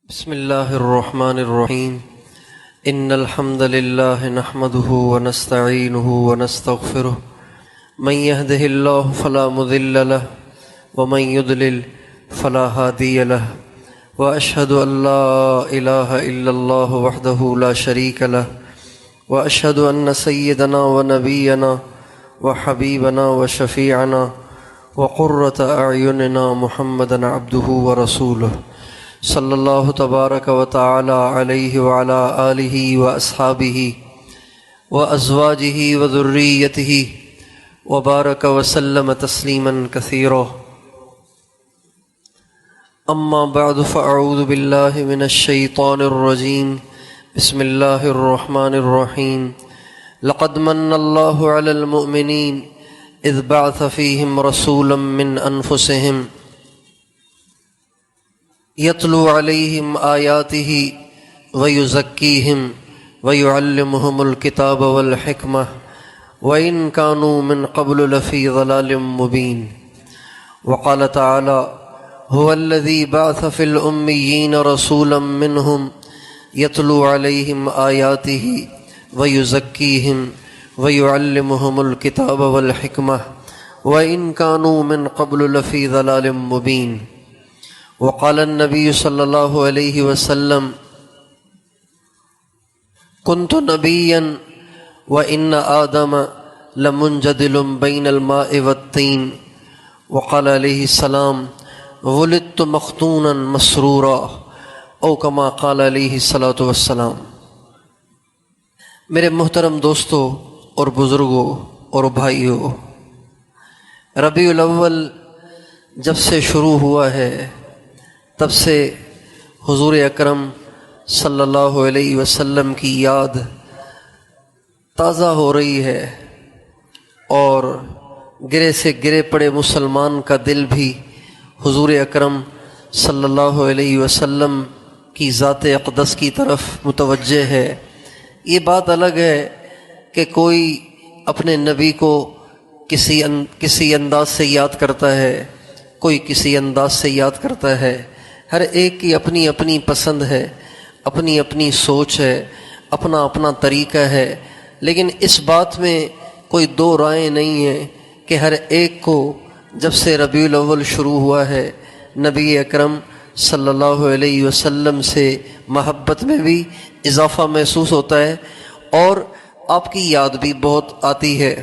بسم الله الرحمن الرحيم إن الحمد لله نحمده ونستعينه ونستغفره من يهده الله فلا مضل له ومن يضلل فلا هادي له وأشهد أن لا إله إلا الله وحده لا شريك له وأشهد أن سيدنا ونبينا وحبيبنا وشفيعنا وقرة أعيننا محمدا عبده ورسوله صلی اللہ تبارک و تعالی علیہ وعلی آلہ واصحابہ وازواجہ وذریتہ وبارک وسلم تسلیما کثیرا اما بعد فاعوذ باللہ من الشیطان الرجیم بسم اللہ الرحمن الرحیم لقد من اللہ علی المؤمنین اذ بعث فیہم رسولا من انفسہم یتلو علیہم آیاتہ ویزکیہم ویعلمہم الکتاب والحکمہ وإن كانوا من قبل لفی ضلال مبین وقال تعالی هو الذی بعث فی الأمیین رسولا منہم یتلو علیہم آیاتہ ویزکیہم ویعلمہم الکتاب والحکمہ وإن كانوا من قبل لفی ضلال مبین وقال النبی صلی اللہ علیہ وسلم كنت نبیا وإن آدم لمنجدل بین الماء والطین وقال علیہ السلام ولدت مختونا مسرورا او کما قال علیہ الصلاۃ والسلام۔ میرے محترم دوستو اور بزرگوں اور بھائیوں، ربیع الاول جب سے شروع ہوا ہے تب سے حضور اکرم صلی اللہ علیہ وسلم کی یاد تازہ ہو رہی ہے، اور گرے سے گرے پڑے مسلمان کا دل بھی حضور اکرم صلی اللہ علیہ وسلم کی ذات اقدس کی طرف متوجہ ہے۔ یہ بات الگ ہے کہ کوئی اپنے نبی کو کسی انداز سے یاد کرتا ہے، کوئی کسی انداز سے یاد کرتا ہے۔ ہر ایک کی اپنی اپنی پسند ہے، اپنی اپنی سوچ ہے، اپنا اپنا طریقہ ہے، لیکن اس بات میں کوئی دو رائے نہیں ہے کہ ہر ایک کو جب سے ربیع الاول شروع ہوا ہے نبی اکرم صلی اللہ علیہ وسلم سے محبت میں بھی اضافہ محسوس ہوتا ہے، اور آپ کی یاد بھی بہت آتی ہے۔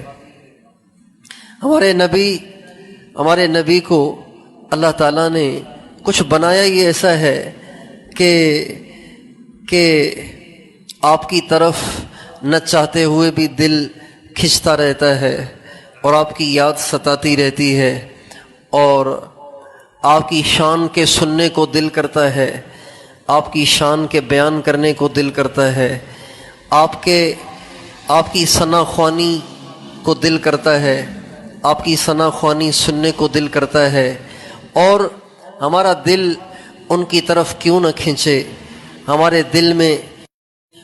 ہمارے نبی کو اللہ تعالیٰ نے کچھ بنایا ہی ایسا ہے کہ آپ کی طرف نہ چاہتے ہوئے بھی دل کھنچتا رہتا ہے، اور آپ کی یاد ستاتی رہتی ہے، اور آپ کی شان کے سننے کو دل کرتا ہے، آپ کی شان کے بیان کرنے کو دل کرتا ہے، آپ کی ثنا خوانی کو دل کرتا ہے، آپ کی ثنا خوانی سننے کو دل کرتا ہے، اور ہمارا دل ان کی طرف کیوں نہ کھنچے، ہمارے دل میں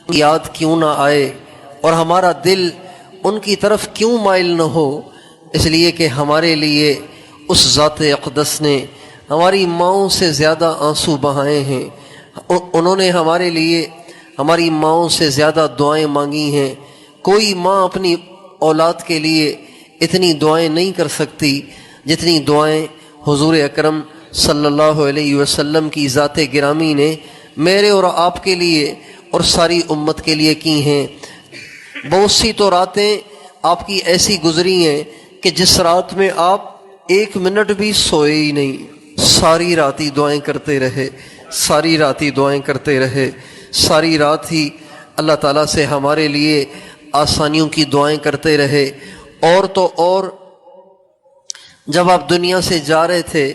یاد کیوں نہ آئے، اور ہمارا دل ان کی طرف کیوں مائل نہ ہو، اس لیے کہ ہمارے لیے اس ذات اقدس نے ہماری ماؤں سے زیادہ آنسو بہائے ہیں، انہوں نے ہمارے لیے ہماری ماؤں سے زیادہ دعائیں مانگی ہیں۔ کوئی ماں اپنی اولاد کے لیے اتنی دعائیں نہیں کر سکتی جتنی دعائیں حضور اکرم صلی اللہ علیہ وسلم کی ذات گرامی نے میرے اور آپ کے لیے اور ساری امت کے لیے کی ہیں۔ بہت سی تو راتیں آپ کی ایسی گزری ہیں کہ جس رات میں آپ ایک منٹ بھی سوئے ہی نہیں، ساری رات ہی دعائیں کرتے رہے، ساری رات ہی دعائیں کرتے رہے، ساری رات ہی اللہ تعالیٰ سے ہمارے لیے آسانیوں کی دعائیں کرتے رہے۔ اور تو اور جب آپ دنیا سے جا رہے تھے،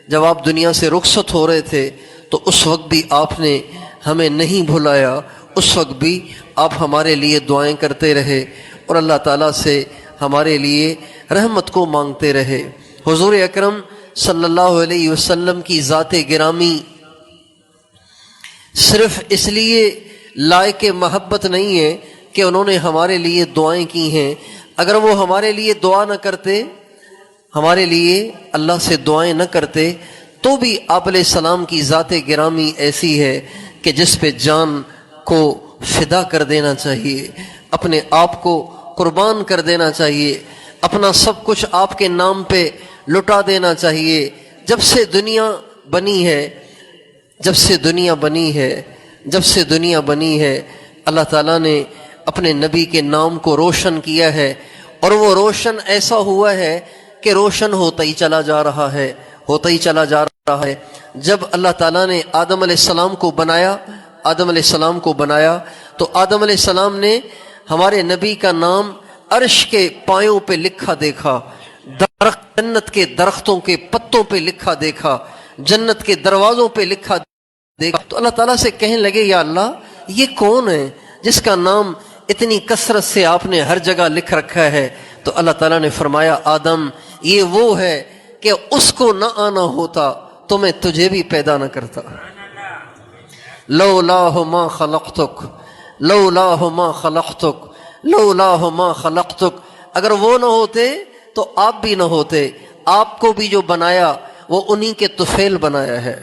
جب آپ دنیا سے رخصت ہو رہے تھے، تو اس وقت بھی آپ نے ہمیں نہیں بھلایا، اس وقت بھی آپ ہمارے لیے دعائیں کرتے رہے، اور اللہ تعالیٰ سے ہمارے لیے رحمت کو مانگتے رہے۔ حضور اکرم صلی اللہ علیہ وسلم کی ذات گرامی صرف اس لیے لائق محبت نہیں ہے کہ انہوں نے ہمارے لیے دعائیں کی ہیں، اگر وہ ہمارے لیے دعا نہ کرتے، ہمارے لیے اللہ سے دعائیں نہ کرتے، تو بھی آپ علیہ السلام کی ذات گرامی ایسی ہے کہ جس پہ جان کو فدا کر دینا چاہیے، اپنے آپ کو قربان کر دینا چاہیے، اپنا سب کچھ آپ کے نام پہ لٹا دینا چاہیے۔ جب سے دنیا بنی ہے اللہ تعالیٰ نے اپنے نبی کے نام کو روشن کیا ہے، اور وہ روشن ایسا ہوا ہے کہ روشن ہوتا ہی چلا جا رہا ہے۔ جب اللہ تعالیٰ نے آدم علیہ السلام کو بنایا تو آدم علیہ السلام نے ہمارے نبی کا نام عرش کے پایوں پہ لکھا دیکھا، جنت کے درختوں کے پتوں پہ لکھا دیکھا، جنت کے دروازوں پہ لکھا دیکھا، تو اللہ تعالیٰ سے کہنے لگے یا اللہ یہ کون ہے جس کا نام اتنی کثرت سے آپ نے ہر جگہ لکھ رکھا ہے؟ تو اللہ تعالیٰ نے فرمایا آدم یہ وہ ہے کہ اس کو نہ آنا ہوتا تو میں تجھے بھی پیدا نہ کرتا۔ لولاہ ما خلقتک، اگر وہ نہ ہوتے تو آپ بھی نہ ہوتے، آپ کو بھی جو بنایا وہ انہی کے طفیل بنایا ہے۔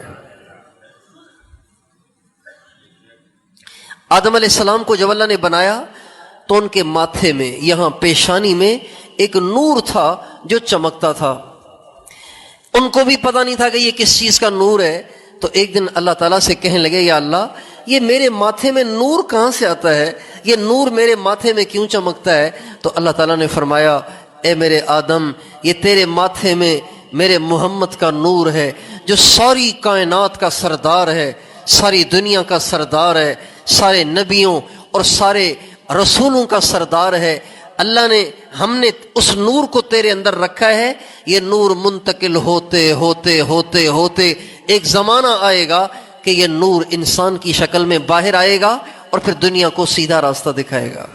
آدم علیہ السلام کو جب اللہ نے بنایا تو ان کے ماتھے میں یہاں پیشانی میں ایک نور تھا جو چمکتا تھا، ان کو بھی پتہ نہیں تھا کہ یہ کس چیز کا نور ہے۔ تو ایک دن اللہ تعالیٰ سے کہنے لگے یا اللہ یہ میرے ماتھے میں نور کہاں سے آتا ہے، یہ نور میرے ماتھے میں کیوں چمکتا ہے؟ تو اللہ تعالیٰ نے فرمایا اے میرے آدم یہ تیرے ماتھے میں میرے محمد کا نور ہے جو ساری کائنات کا سردار ہے، ساری دنیا کا سردار ہے، سارے نبیوں اور سارے رسولوں کا سردار ہے۔ اللہ نے ہم نے اس نور کو تیرے اندر رکھا ہے، یہ نور منتقل ہوتے ہوتے ہوتے ہوتے ایک زمانہ آئے گا کہ یہ نور انسان کی شکل میں باہر آئے گا اور پھر دنیا کو سیدھا راستہ دکھائے گا۔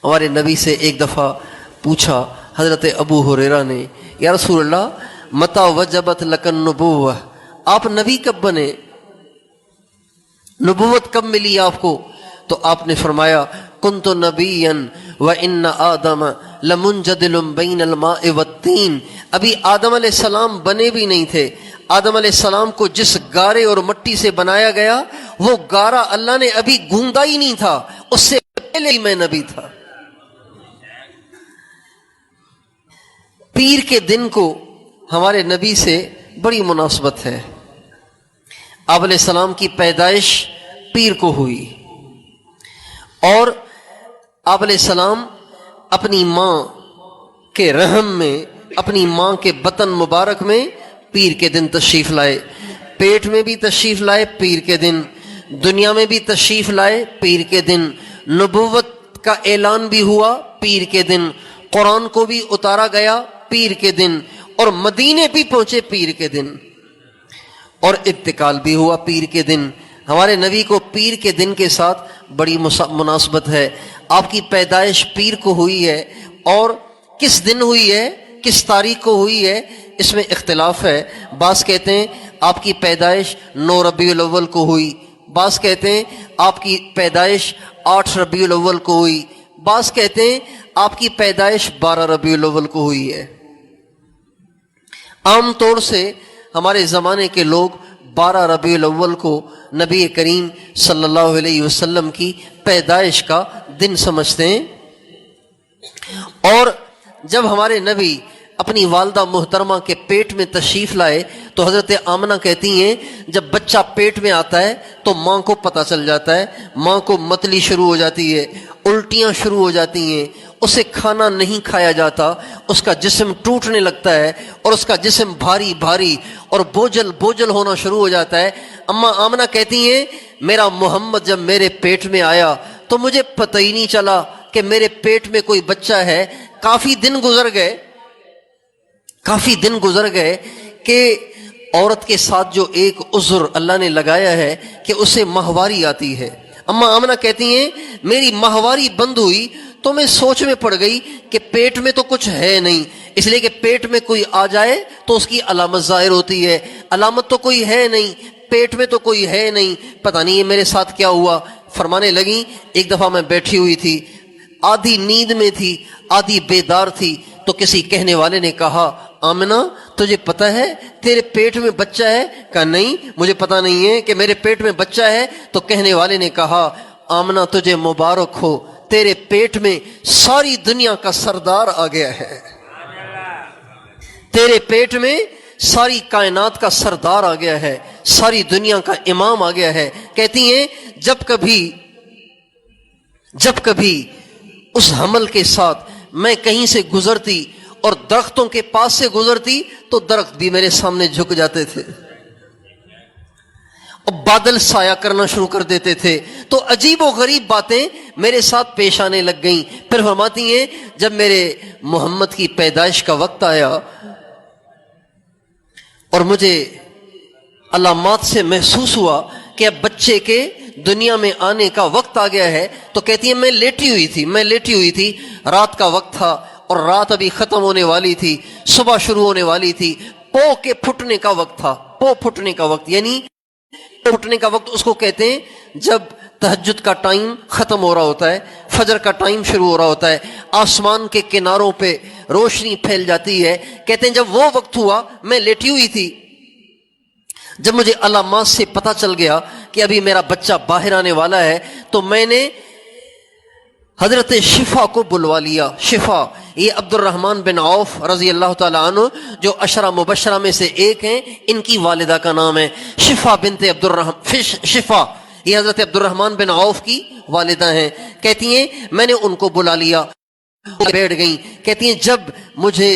ہمارے نبی سے ایک دفعہ پوچھا حضرت ابو ہریرہ نے یا رسول اللہ متی وجبت لک النبوہ، آپ نبی کب بنے، نبوت کب ملی آپ کو؟ تو آپ نے فرمایا کنت نبیا وان آدم لمنجدل بین الماء والطین، ابھی آدم علیہ السلام بنے بھی نہیں تھے۔ آدم علیہ السلام کو جس گارے اور مٹی سے بنایا گیا وہ گارا اللہ نے ابھی گوندا ہی نہیں تھا، اس سے پہلے ہی میں نبی تھا۔ پیر کے دن کو ہمارے نبی سے بڑی مناسبت ہے۔ آپ علیہ السلام کی پیدائش پیر کو ہوئی، اور آپ علیہ السلام اپنی ماں کے رحم میں، اپنی ماں کے بطن مبارک میں پیر کے دن تشریف لائے، پیٹ میں بھی تشریف لائے پیر کے دن، دنیا میں بھی تشریف لائے پیر کے دن، نبوت کا اعلان بھی ہوا پیر کے دن، قرآن کو بھی اتارا گیا پیر کے دن، اور مدینے بھی پہنچے پیر کے دن، اور انتقال بھی ہوا پیر کے دن۔ ہمارے نبی کو پیر کے دن کے ساتھ بڑی مناسبت ہے۔ آپ کی پیدائش پیر کو ہوئی ہے، اور کس دن ہوئی ہے، کس تاریخ کو ہوئی ہے، اس میں اختلاف ہے۔ بعض کہتے ہیں آپ کی پیدائش 9 ربیع الاول کو ہوئی، بعض کہتے ہیں آپ کی پیدائش 8 ربیع الاول کو ہوئی، بعض کہتے ہیں آپ کی پیدائش 12 ربیع الاول کو ہوئی ہے۔ عام طور سے ہمارے زمانے کے لوگ 12 ربیع الاول کو نبی کریم صلی اللہ علیہ وسلم کی پیدائش کا دن سمجھتے ہیں۔ اور جب ہمارے نبی اپنی والدہ محترمہ کے پیٹ میں تشریف لائے تو حضرت آمنہ کہتی ہیں جب بچہ پیٹ میں آتا ہے تو ماں کو پتہ چل جاتا ہے، ماں کو متلی شروع ہو جاتی ہے، الٹیاں شروع ہو جاتی ہیں، اسے کھانا نہیں کھایا جاتا، اس کا جسم ٹوٹنے لگتا ہے اور اس کا جسم بھاری بھاری اور بوجھل ہونا شروع ہو جاتا ہے۔ اماں آمنہ کہتی ہیں میرا محمد جب میرے پیٹ میں آیا تو مجھے پتہ ہی نہیں چلا کہ میرے پیٹ میں کوئی بچہ ہے۔ کافی دن گزر گئے کہ عورت کے ساتھ جو ایک عذر اللہ نے لگایا ہے کہ اسے ماہواری آتی ہے۔ اماں آمنہ کہتی ہیں میری ماہواری بند ہوئی تو میں سوچ میں پڑ گئی کہ پیٹ میں تو کچھ ہے نہیں، اس لیے کہ پیٹ میں کوئی آ جائے تو اس کی علامت ظاہر ہوتی ہے، علامت تو کوئی ہے نہیں، پیٹ میں تو کوئی ہے نہیں، پتہ نہیں یہ میرے ساتھ کیا ہوا۔ فرمانے لگیں ایک دفعہ میں بیٹھی ہوئی تھی، آدھی نیند میں تھی آدھی بیدار تھی، تو کسی کہنے والے نے کہا آمنہ تجھے پتہ ہے تیرے پیٹ میں بچہ ہے؟ کہا نہیں مجھے پتہ نہیں ہے کہ میرے پیٹ میں بچہ ہے۔ تو کہنے والے نے کہا آمنہ تجھے مبارک ہو، تیرے پیٹ میں ساری دنیا کا سردار آ گیا ہے، تیرے پیٹ میں ساری کائنات کا سردار آ گیا ہے، ساری دنیا کا امام آ گیا ہے۔ کہتی ہیں جب کبھی اس حمل کے ساتھ میں کہیں سے گزرتی اور درختوں کے پاس سے گزرتی تو درخت بھی میرے سامنے جھک جاتے تھے اور بادل سایہ کرنا شروع کر دیتے تھے، تو عجیب و غریب باتیں میرے ساتھ پیش آنے لگ گئیں۔ پھر فرماتی ہیں جب میرے محمد کی پیدائش کا وقت آیا اور مجھے علامات سے محسوس ہوا کہ اب بچے کے دنیا میں آنے کا وقت آ گیا ہے، تو کہتی ہے میں لیٹی ہوئی تھی، رات کا وقت تھا اور رات ابھی ختم ہونے والی تھی، صبح شروع ہونے والی تھی، پو کے پھٹنے کا وقت تھا، پو پھٹنے کا وقت، یعنی پھٹنے کا وقت اس کو کہتے ہیں جب تہجد کا ٹائم ختم ہو رہا ہوتا ہے، فجر کا ٹائم شروع ہو رہا ہوتا ہے، آسمان کے کناروں پہ روشنی پھیل جاتی ہے۔ کہتے ہیں جب وہ وقت ہوا میں لیٹی ہوئی تھی، جب مجھے علامات سے پتہ چل گیا کہ ابھی میرا بچہ باہر آنے والا ہے، تو میں نے حضرت شفا کو بلوا لیا۔ شفا یہ عبد الرحمن بن عوف رضی اللہ تعالیٰ عنہ جو عشرہ مبشرہ میں سے ایک ہیں، ان کی والدہ کا نام ہے شفا بنت شفا، یہ حضرت عبد الرحمن بن عوف کی والدہ ہیں۔ کہتی ہیں میں نے ان کو بلا لیا، بیٹھ گئیں۔ کہتی ہیں جب مجھے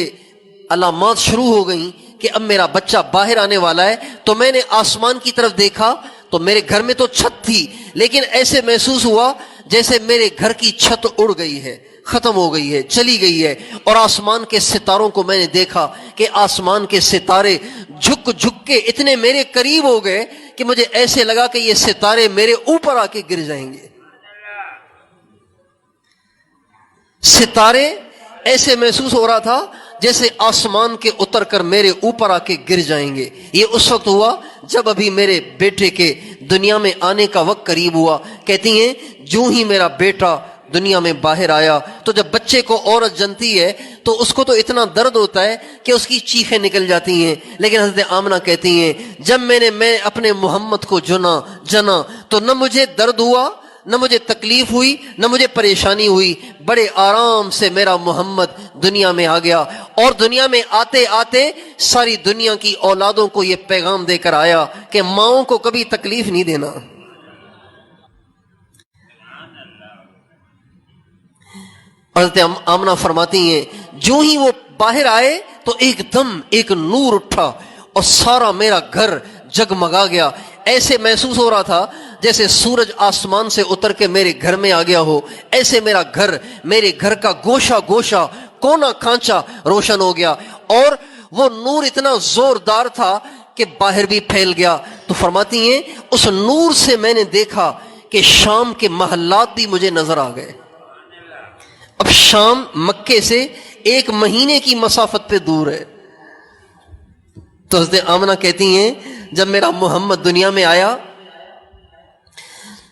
علامات شروع ہو گئیں کہ اب میرا بچہ باہر آنے والا ہے، تو میں نے آسمان کی طرف دیکھا تو میرے گھر میں تو چھت تھی، لیکن ایسے محسوس ہوا جیسے میرے گھر کی چھت اڑ گئی ہے، ختم ہو گئی ہے، چلی گئی ہے، اور آسمان کے ستاروں کو میں نے دیکھا کہ آسمان کے ستارے جھک جھک کے اتنے میرے قریب ہو گئے کہ مجھے ایسے لگا کہ یہ ستارے میرے اوپر آ کے گر جائیں گے۔ ستارے ایسے محسوس ہو رہا تھا جیسے آسمان کے اتر کر میرے اوپر آ کے گر جائیں گے۔ یہ اس وقت ہوا جب ابھی میرے بیٹے کے دنیا میں آنے کا وقت قریب ہوا۔ کہتی ہیں جو ہی میرا بیٹا دنیا میں باہر آیا، تو جب بچے کو عورت جنتی ہے تو اس کو تو اتنا درد ہوتا ہے کہ اس کی چیخیں نکل جاتی ہیں، لیکن حضرت آمنہ کہتی ہیں جب میں اپنے محمد کو جنا تو نہ مجھے درد ہوا، نہ مجھے تکلیف ہوئی، نہ مجھے پریشانی ہوئی، بڑے آرام سے میرا محمد دنیا میں آ گیا، اور دنیا میں آتے آتے ساری دنیا کی اولادوں کو یہ پیغام دے کر آیا کہ ماؤں کو کبھی تکلیف نہیں دینا۔ حضرت آمنہ فرماتی ہیں جو ہی وہ باہر آئے تو ایک دم ایک نور اٹھا اور سارا میرا گھر جگمگا گیا، ایسے محسوس ہو رہا تھا جیسے سورج آسمان سے اتر کے میرے گھر میں آ گیا ہو، ایسے میرے گھر کا گوشہ گوشہ کونا کھانچا روشن ہو گیا، اور وہ نور اتنا زوردار تھا کہ باہر بھی پھیل گیا۔ تو فرماتی ہیں اس نور سے میں نے دیکھا کہ شام کے محلات بھی مجھے نظر آ گئے۔ اب شام مکے سے 1 مہینے کی مسافت پہ دور ہے۔ تو حضرت آمنہ کہتی ہیں جب میرا محمد دنیا میں آیا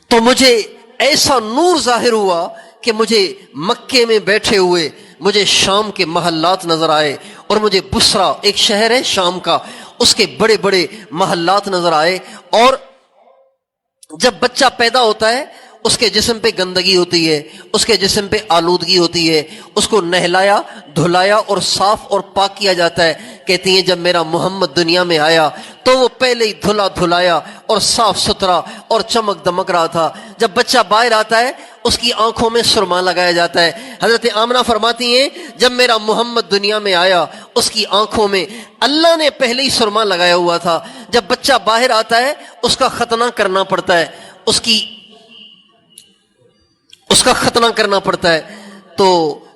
تو مجھے ایسا نور ظاہر ہوا کہ مجھے مکے میں بیٹھے ہوئے مجھے شام کے محلات نظر آئے، اور مجھے بصرہ ایک شہر ہے شام کا، اس کے بڑے بڑے محلات نظر آئے۔ اور جب بچہ پیدا ہوتا ہے اس کے جسم پہ گندگی ہوتی ہے، اس کے جسم پہ آلودگی ہوتی ہے، اس کو نہلایا دھلایا اور صاف اور پاک کیا جاتا ہے۔ کہتی ہیں جب میرا محمد دنیا میں آیا تو وہ پہلے ہی دھلا دھلایا اور صاف ستھرا اور چمک دمک رہا تھا۔ جب بچہ باہر آتا ہے اس کی آنکھوں میں سرما لگایا جاتا ہے۔ حضرت آمنہ فرماتی ہیں جب میرا محمد دنیا میں آیا اس کی آنکھوں میں اللہ نے پہلے ہی سرما لگایا ہوا تھا۔ جب بچہ باہر آتا ہے اس کا ختنہ کرنا پڑتا ہے، اس کا ختنہ کرنا پڑتا ہے۔ تو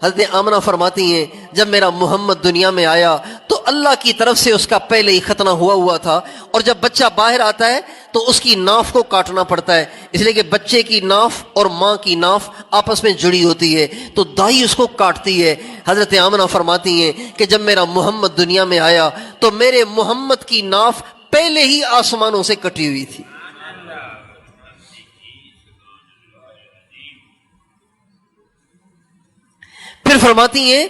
حضرت آمنہ فرماتی ہیں جب میرا محمد دنیا میں آیا تو اللہ کی طرف سے اس کا پہلے ہی ختنہ ہوا تھا، اور جب بچہ باہر آتا ہے تو اس کی ناف کو کاٹنا پڑتا ہے، اس لیے کہ بچے کی ناف اور ماں کی ناف آپس میں جڑی ہوتی ہے، تو دائی اس کو کاٹتی ہے۔ حضرت آمنہ فرماتی ہیں کہ جب میرا محمد دنیا میں آیا تو میرے محمد کی ناف پہلے ہی آسمانوں سے کٹی ہوئی تھی۔ پھر فرماتی ہیں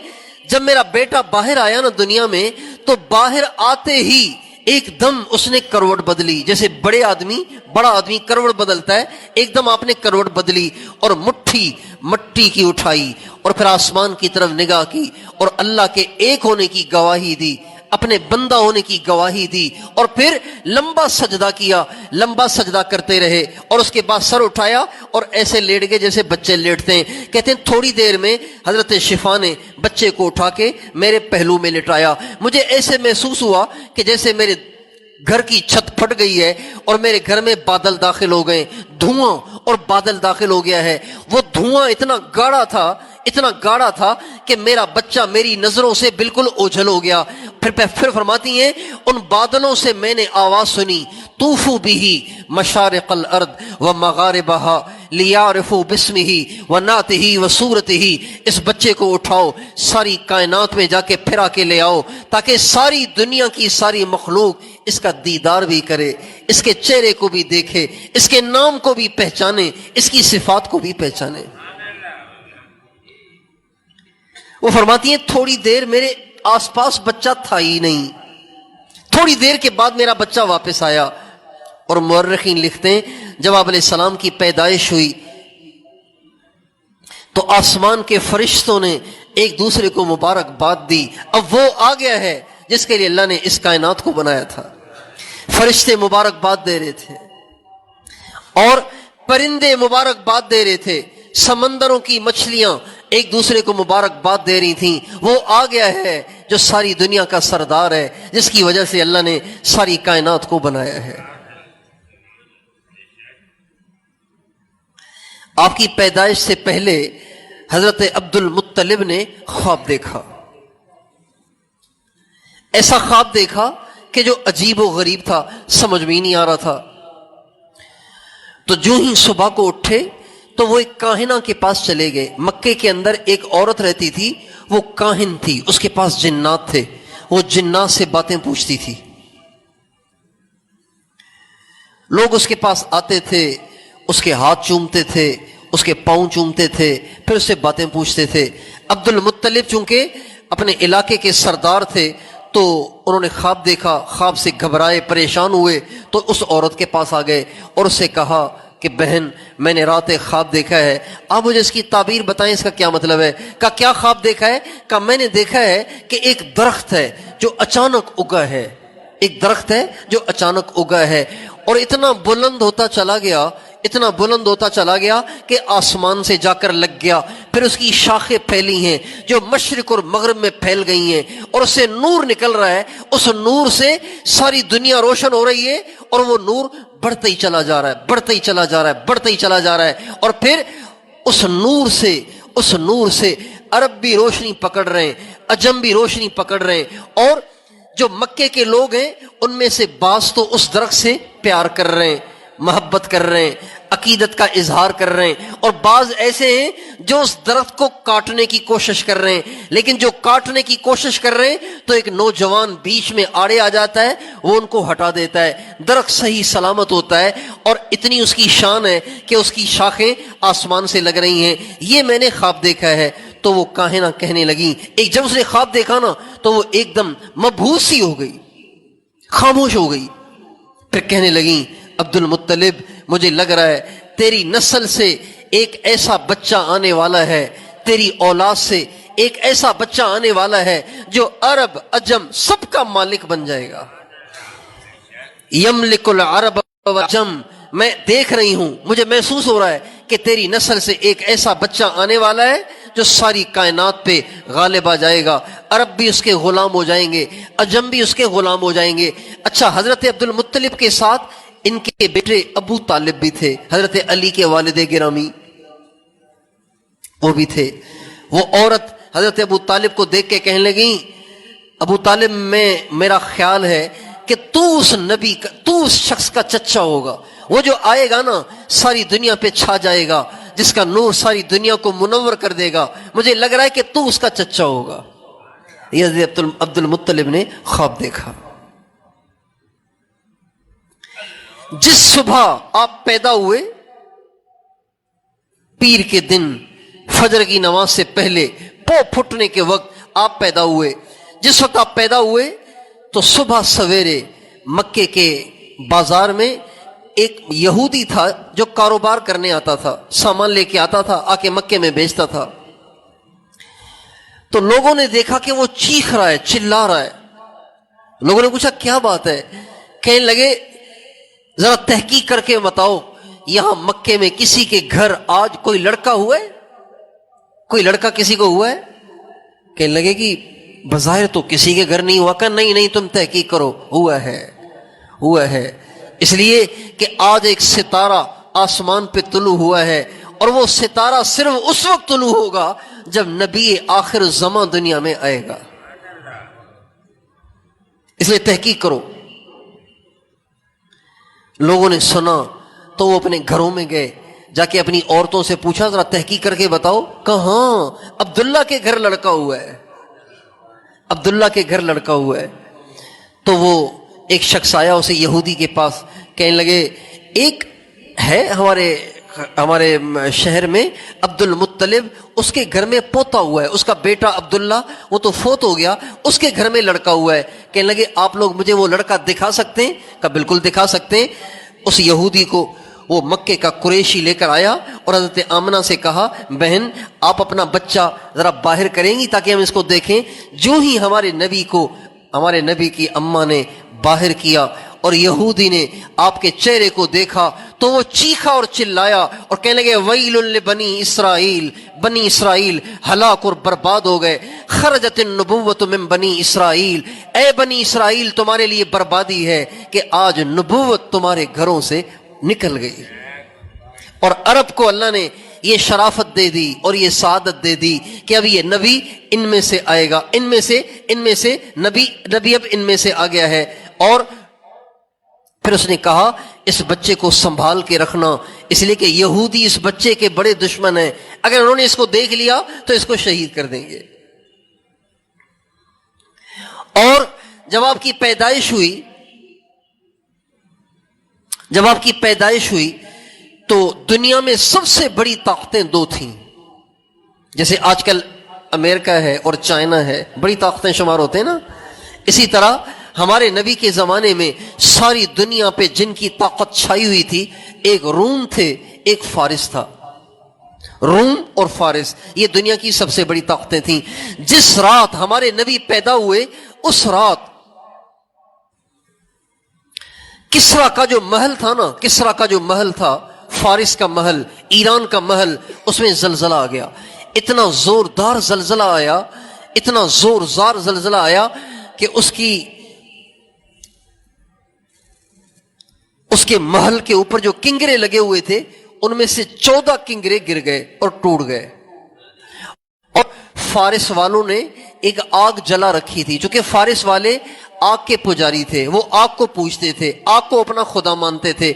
جب میرا بیٹا باہر آیا نا دنیا میں تو باہر آتے ہی ایک دم اس نے کروٹ بدلی، جیسے بڑا آدمی کروٹ بدلتا ہے، ایک دم آپ نے کروٹ بدلی اور مٹھی مٹی کی اٹھائی اور پھر آسمان کی طرف نگاہ کی اور اللہ کے ایک ہونے کی گواہی دی، اپنے بندہ ہونے کی گواہی دی، اور پھر لمبا سجدہ کیا، لمبا سجدہ کرتے رہے اور اس کے بعد سر اٹھایا اور ایسے لیٹ گئے جیسے بچے لیٹتے ہیں۔ کہتے ہیں تھوڑی دیر میں حضرت شفا نے بچے کو اٹھا کے میرے پہلو میں لٹایا، مجھے ایسے محسوس ہوا کہ جیسے میرے گھر کی چھت پھٹ گئی ہے اور میرے گھر میں بادل داخل ہو گئے، دھواں اور بادل داخل ہو گیا ہے۔ وہ دھواں اتنا گاڑا تھا کہ میرا بچہ میری نظروں سے بالکل اوجھل ہو گیا۔ پھر فرماتی ہیں ان بادلوں سے میں نے آواز سنی، طوفوا به مشارق الارض ومغاربها لیعرفوا باسمہ ونعتہ وصورتہ، اس بچے کو اٹھاؤ، ساری کائنات میں جا کے پھرا کے لے آؤ تاکہ ساری دنیا کی ساری مخلوق اس کا دیدار بھی کرے، اس کے چہرے کو بھی دیکھے، اس کے نام کو بھی پہچانے، اس کی صفات کو بھی پہچانے۔ وہ فرماتی ہیں تھوڑی دیر میرے آس پاس بچہ تھا ہی نہیں، تھوڑی دیر کے بعد میرا بچہ واپس آیا، اور مورخین لکھتے ہیں جب آپ علیہ السلام کی پیدائش ہوئی تو آسمان کے فرشتوں نے ایک دوسرے کو مبارکباد دی۔ اب وہ آ گیا ہے جس کے لیے اللہ نے اس کائنات کو بنایا تھا۔ فرشتے مبارکباد دے رہے تھے اور پرندے مبارکباد دے رہے تھے، سمندروں کی مچھلیاں ایک دوسرے کو مبارکباد دے رہی تھیں۔ وہ آ گیا ہے جو ساری دنیا کا سردار ہے، جس کی وجہ سے اللہ نے ساری کائنات کو بنایا ہے۔ آپ کی پیدائش سے پہلے حضرت عبد المطلب نے خواب دیکھا، ایسا خواب دیکھا کہ جو عجیب و غریب تھا، سمجھ میں نہیں آ رہا تھا۔ تو جو ہی صبح کو اٹھے تو وہ ایک کاہنہ کے پاس چلے گئے۔ مکے کے اندر ایک عورت رہتی تھی، وہ کاہن تھی، اس کے پاس جنات تھے، وہ جنات سے باتیں پوچھتی تھی۔ لوگ اس کے پاس آتے تھے، اس کے ہاتھ چومتے تھے، اس کے پاؤں چومتے تھے، پھر اس سے باتیں پوچھتے تھے۔ عبد المطلب چونکہ اپنے علاقے کے سردار تھے تو انہوں نے خواب دیکھا، خواب سے گھبرائے، پریشان ہوئے تو اس عورت کے پاس آ گئے اور اس سے کہا کہ بہن میں نے رات ایک خواب دیکھا ہے، آپ مجھے اس کی تعبیر بتائیں، اس کا کیا مطلب ہے؟ کہا کیا خواب دیکھا ہے؟ کہا میں نے دیکھا ہے کہ ایک درخت ہے جو اچانک اگا ہے، ایک درخت ہے جو اچانک اگا ہے اور اتنا بلند ہوتا چلا گیا، اتنا بلند ہوتا چلا گیا کہ آسمان سے جا کر لگ گیا، پھر اس کی شاخیں پھیلی ہیں جو مشرق اور مغرب میں پھیل گئی ہیں اور اس سے نور نکل رہا ہے، اس نور سے ساری دنیا روشن ہو رہی ہے اور وہ نور بڑھتا ہی چلا جا رہا ہے، بڑھتا ہی چلا جا رہا ہے، بڑھتا ہی چلا جا رہا ہے، اور پھر اس نور سے عرب بھی روشنی پکڑ رہے ہیں، عجم بھی روشنی پکڑ رہے ہیں، اور جو مکے کے لوگ ہیں ان میں سے بعض تو اس درخت سے پیار کر رہے ہیں، محبت کر رہے ہیں، عقیدت کا اظہار کر رہے ہیں، اور بعض ایسے ہیں جو اس درخت کو کاٹنے کی کوشش کر رہے ہیں، لیکن جو کاٹنے کی کوشش کر رہے ہیں تو ایک نوجوان بیچ میں آڑے آ جاتا ہے، وہ ان کو ہٹا دیتا ہے، درخت صحیح سلامت ہوتا ہے اور اتنی اس کی شان ہے کہ اس کی شاخیں آسمان سے لگ رہی ہیں۔ یہ میں نے خواب دیکھا ہے۔ تو وہ کاہنہ کہنے لگی، ایک جب اس نے خواب دیکھا نا تو وہ ایک دم مبہوت سی ہو گئی، خاموش ہو گئی، پھر کہنے لگی عبد المطلب مجھے لگ رہا ہے تیری نسل سے ایک ایسا بچہ آنے والا ہے، تیری اولاد سے ایک ایسا بچہ آنے والا ہے جو عرب عجم سب کا مالک بن جائے گا۔ یملک العرب والعجم، میں دیکھ رہی ہوں، مجھے محسوس ہو رہا ہے کہ تیری نسل سے ایک ایسا بچہ آنے والا ہے جو ساری کائنات پہ غالب آ جائے گا، عرب بھی اس کے غلام ہو جائیں گے، عجم بھی اس کے غلام ہو جائیں گے۔ اچھا، حضرت عبد المطلب کے ساتھ ان کے بیٹے ابو طالب بھی تھے، حضرت علی کے والد گرامی وہ بھی تھے۔ وہ عورت حضرت ابو طالب کو دیکھ کے کہنے لگی، ابو طالب میرا خیال ہے کہ تو اس شخص کا چچا ہوگا، وہ جو آئے گا نا ساری دنیا پہ چھا جائے گا، جس کا نور ساری دنیا کو منور کر دے گا، مجھے لگ رہا ہے کہ تو اس کا چچا ہوگا۔ یہ حضرت عبد المطلب نے خواب دیکھا۔ جس صبح آپ پیدا ہوئے، پیر کے دن فجر کی نماز سے پہلے پو پھٹنے کے وقت آپ پیدا ہوئے. جس وقت آپ پیدا ہوئے تو صبح سویرے مکے کے بازار میں ایک یہودی تھا جو کاروبار کرنے آتا تھا, سامان لے کے آتا تھا, آ کے مکے میں بیچتا تھا. تو لوگوں نے دیکھا کہ وہ چیخ رہا ہے, چلا رہا ہے. لوگوں نے پوچھا کیا بات ہے؟ کہنے لگے ذرا تحقیق کر کے بتاؤ, یہاں مکے میں کسی کے گھر آج کوئی لڑکا ہوا ہے؟ کوئی لڑکا کسی کو ہوا ہے؟ کہنے لگے کہ بظاہر تو کسی کے گھر نہیں ہوا. کہ نہیں تم تحقیق کرو, ہوا ہے. اس لیے کہ آج ایک ستارہ آسمان پہ طلوع ہوا ہے, اور وہ ستارہ صرف اس وقت طلوع ہوگا جب نبی آخر زمان دنیا میں آئے گا. اس لیے تحقیق کرو. لوگوں نے سنا تو وہ اپنے گھروں میں گئے, جا کے اپنی عورتوں سے پوچھا ذرا تحقیق کر کے بتاؤ. کہاں؟ عبداللہ کے گھر لڑکا ہوا ہے, عبداللہ کے گھر لڑکا ہوا ہے. تو وہ ایک شخص آیا اسے یہودی کے پاس, کہنے لگے ایک ہے ہمارے شہر میں عبد المطلب, اس کے گھر میں پوتا ہوا ہے, اس کا بیٹا عبداللہ وہ تو فوت ہو گیا, اس کے گھر میں لڑکا ہوا ہے. کہنے لگے آپ لوگ مجھے وہ لڑکا دکھا سکتے ہیں؟ کہا بالکل دکھا سکتے ہیں. اس یہودی کو وہ مکے کا قریشی لے کر آیا اور حضرت آمنہ سے کہا بہن آپ اپنا بچہ ذرا باہر کریں گی تاکہ ہم اس کو دیکھیں. جو ہی ہمارے نبی کی اماں نے باہر کیا اور یہودی نے آپ کے چہرے کو دیکھا تو وہ چیخا اور چلایا اور کہنے لگے ویل لبنی اسرائیل, بنی اسرائیل ہلاک اور برباد ہو گئے. خرجت النبوۃ من بنی اسرائیل, اے بنی اسرائیل تمہارے لیے بربادی ہے کہ آج نبوت تمہارے گھروں سے نکل گئی. اور عرب کو اللہ نے یہ شرافت دے دی اور یہ سعادت دے دی کہ اب یہ نبی ان میں سے آئے گا, ان میں سے نبی اب ان میں سے آ گیا ہے. اور پھر اس نے کہا اس بچے کو سنبھال کے رکھنا, اس لیے کہ یہودی اس بچے کے بڑے دشمن ہیں, اگر انہوں نے اس کو دیکھ لیا تو اس کو شہید کر دیں گے. اور جب آپ کی پیدائش ہوئی تو دنیا میں سب سے بڑی طاقتیں دو تھیں. جیسے آج کل امریکہ ہے اور چائنا ہے, بڑی طاقتیں شمار ہوتے ہیں نا, اسی طرح ہمارے نبی کے زمانے میں ساری دنیا پہ جن کی طاقت چھائی ہوئی تھی, ایک روم تھے, ایک فارس تھا. روم اور فارس یہ دنیا کی سب سے بڑی طاقتیں تھیں. جس رات ہمارے نبی پیدا ہوئے اس رات کسرا کا جو محل تھا, فارس کا محل, ایران کا محل, اس میں زلزلہ آ گیا. اتنا زوردار زلزلہ آیا کہ اس کے محل کے اوپر جو کنگرے لگے ہوئے تھے ان میں سے 14 کنگرے گر گئے اور ٹوٹ گئے. اور فارس والوں نے ایک آگ جلا رکھی تھی, چونکہ فارس والے آگ کے پجاری تھے, وہ آگ کو پوجتے تھے, آگ کو اپنا خدا مانتے تھے.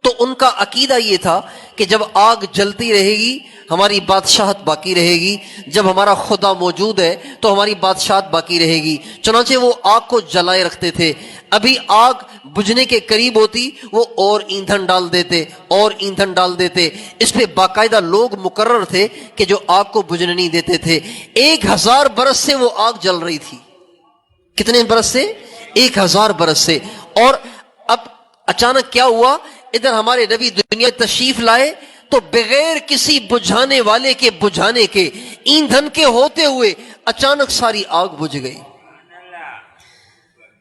تو ان کا عقیدہ یہ تھا کہ جب آگ جلتی رہے گی ہماری بادشاہت باقی رہے گی, جب ہمارا خدا موجود ہے تو ہماری بادشاہت باقی رہے گی. چنانچہ وہ آگ کو جلائے رکھتے تھے. ابھی آگ بجھنے کے قریب ہوتی وہ اور ایندھن ڈال دیتے. اس پہ باقاعدہ لوگ مقرر تھے کہ جو آگ کو بجھنے نہیں دیتے تھے. 1000 برس سے وہ آگ جل رہی تھی. کتنے برس سے؟ 1000 برس سے. اور اب اچانک کیا ہوا, ادھر ہمارے نبی دنیا تشریف لائے تو بغیر کسی بجھانے والے کے بجھانے کے, ایندھن کے ہوتے ہوئے اچانک ساری آگ بجھ گئی.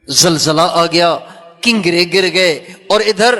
زلزلہ آ گیا, کنگرے گر گئے اور ادھر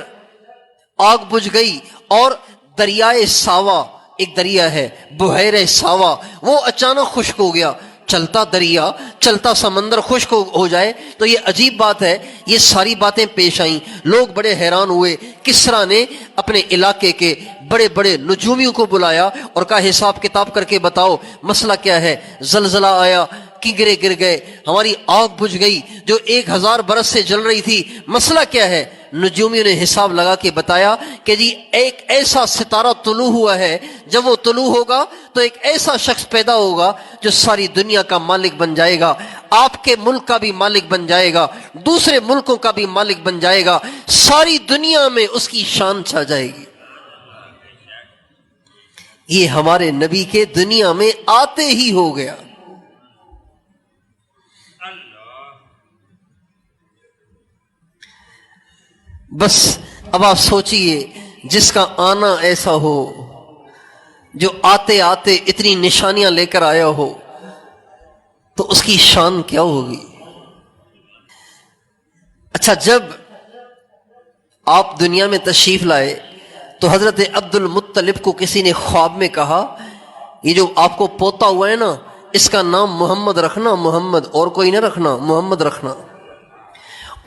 آگ بجھ گئی. اور دریائے ساوا, ایک دریا ہے بحیرہ ساوا, وہ اچانک خشک ہو گیا. چلتا دریا, چلتا سمندر خشک ہو جائے تو یہ عجیب بات ہے. یہ ساری باتیں پیش آئیں, لوگ بڑے حیران ہوئے. کسرا نے اپنے علاقے کے بڑے بڑے نجومیوں کو بلایا اور کہا حساب کتاب کر کے بتاؤ مسئلہ کیا ہے. زلزلہ آیا, کنگرے گر گئے, ہماری آگ بجھ گئی جو 1000 برس سے جل رہی تھی, مسئلہ کیا ہے؟ نجومیوں نے حساب لگا کے بتایا کہ جی ایک ایسا ستارہ طلوع ہوا ہے, جب وہ طلوع ہوگا تو ایک ایسا شخص پیدا ہوگا جو ساری دنیا کا مالک بن جائے گا, آپ کے ملک کا بھی مالک بن جائے گا, دوسرے ملکوں کا بھی مالک بن جائے گا, ساری دنیا میں اس کی شان چھا جائے گی. یہ ہمارے نبی کے دنیا میں آتے ہی ہو گیا. بس اب آپ سوچئے جس کا آنا ایسا ہو، جو آتے آتے اتنی نشانیاں لے کر آیا ہو، تو اس کی شان کیا ہوگی؟ اچھا، جب آپ دنیا میں تشریف لائے تو حضرت عبد المطلب کو کسی نے خواب میں کہا یہ جو آپ کو پوتا ہوا ہے نا، اس کا نام محمد رکھنا، محمد، اور کوئی نہ رکھنا، محمد رکھنا۔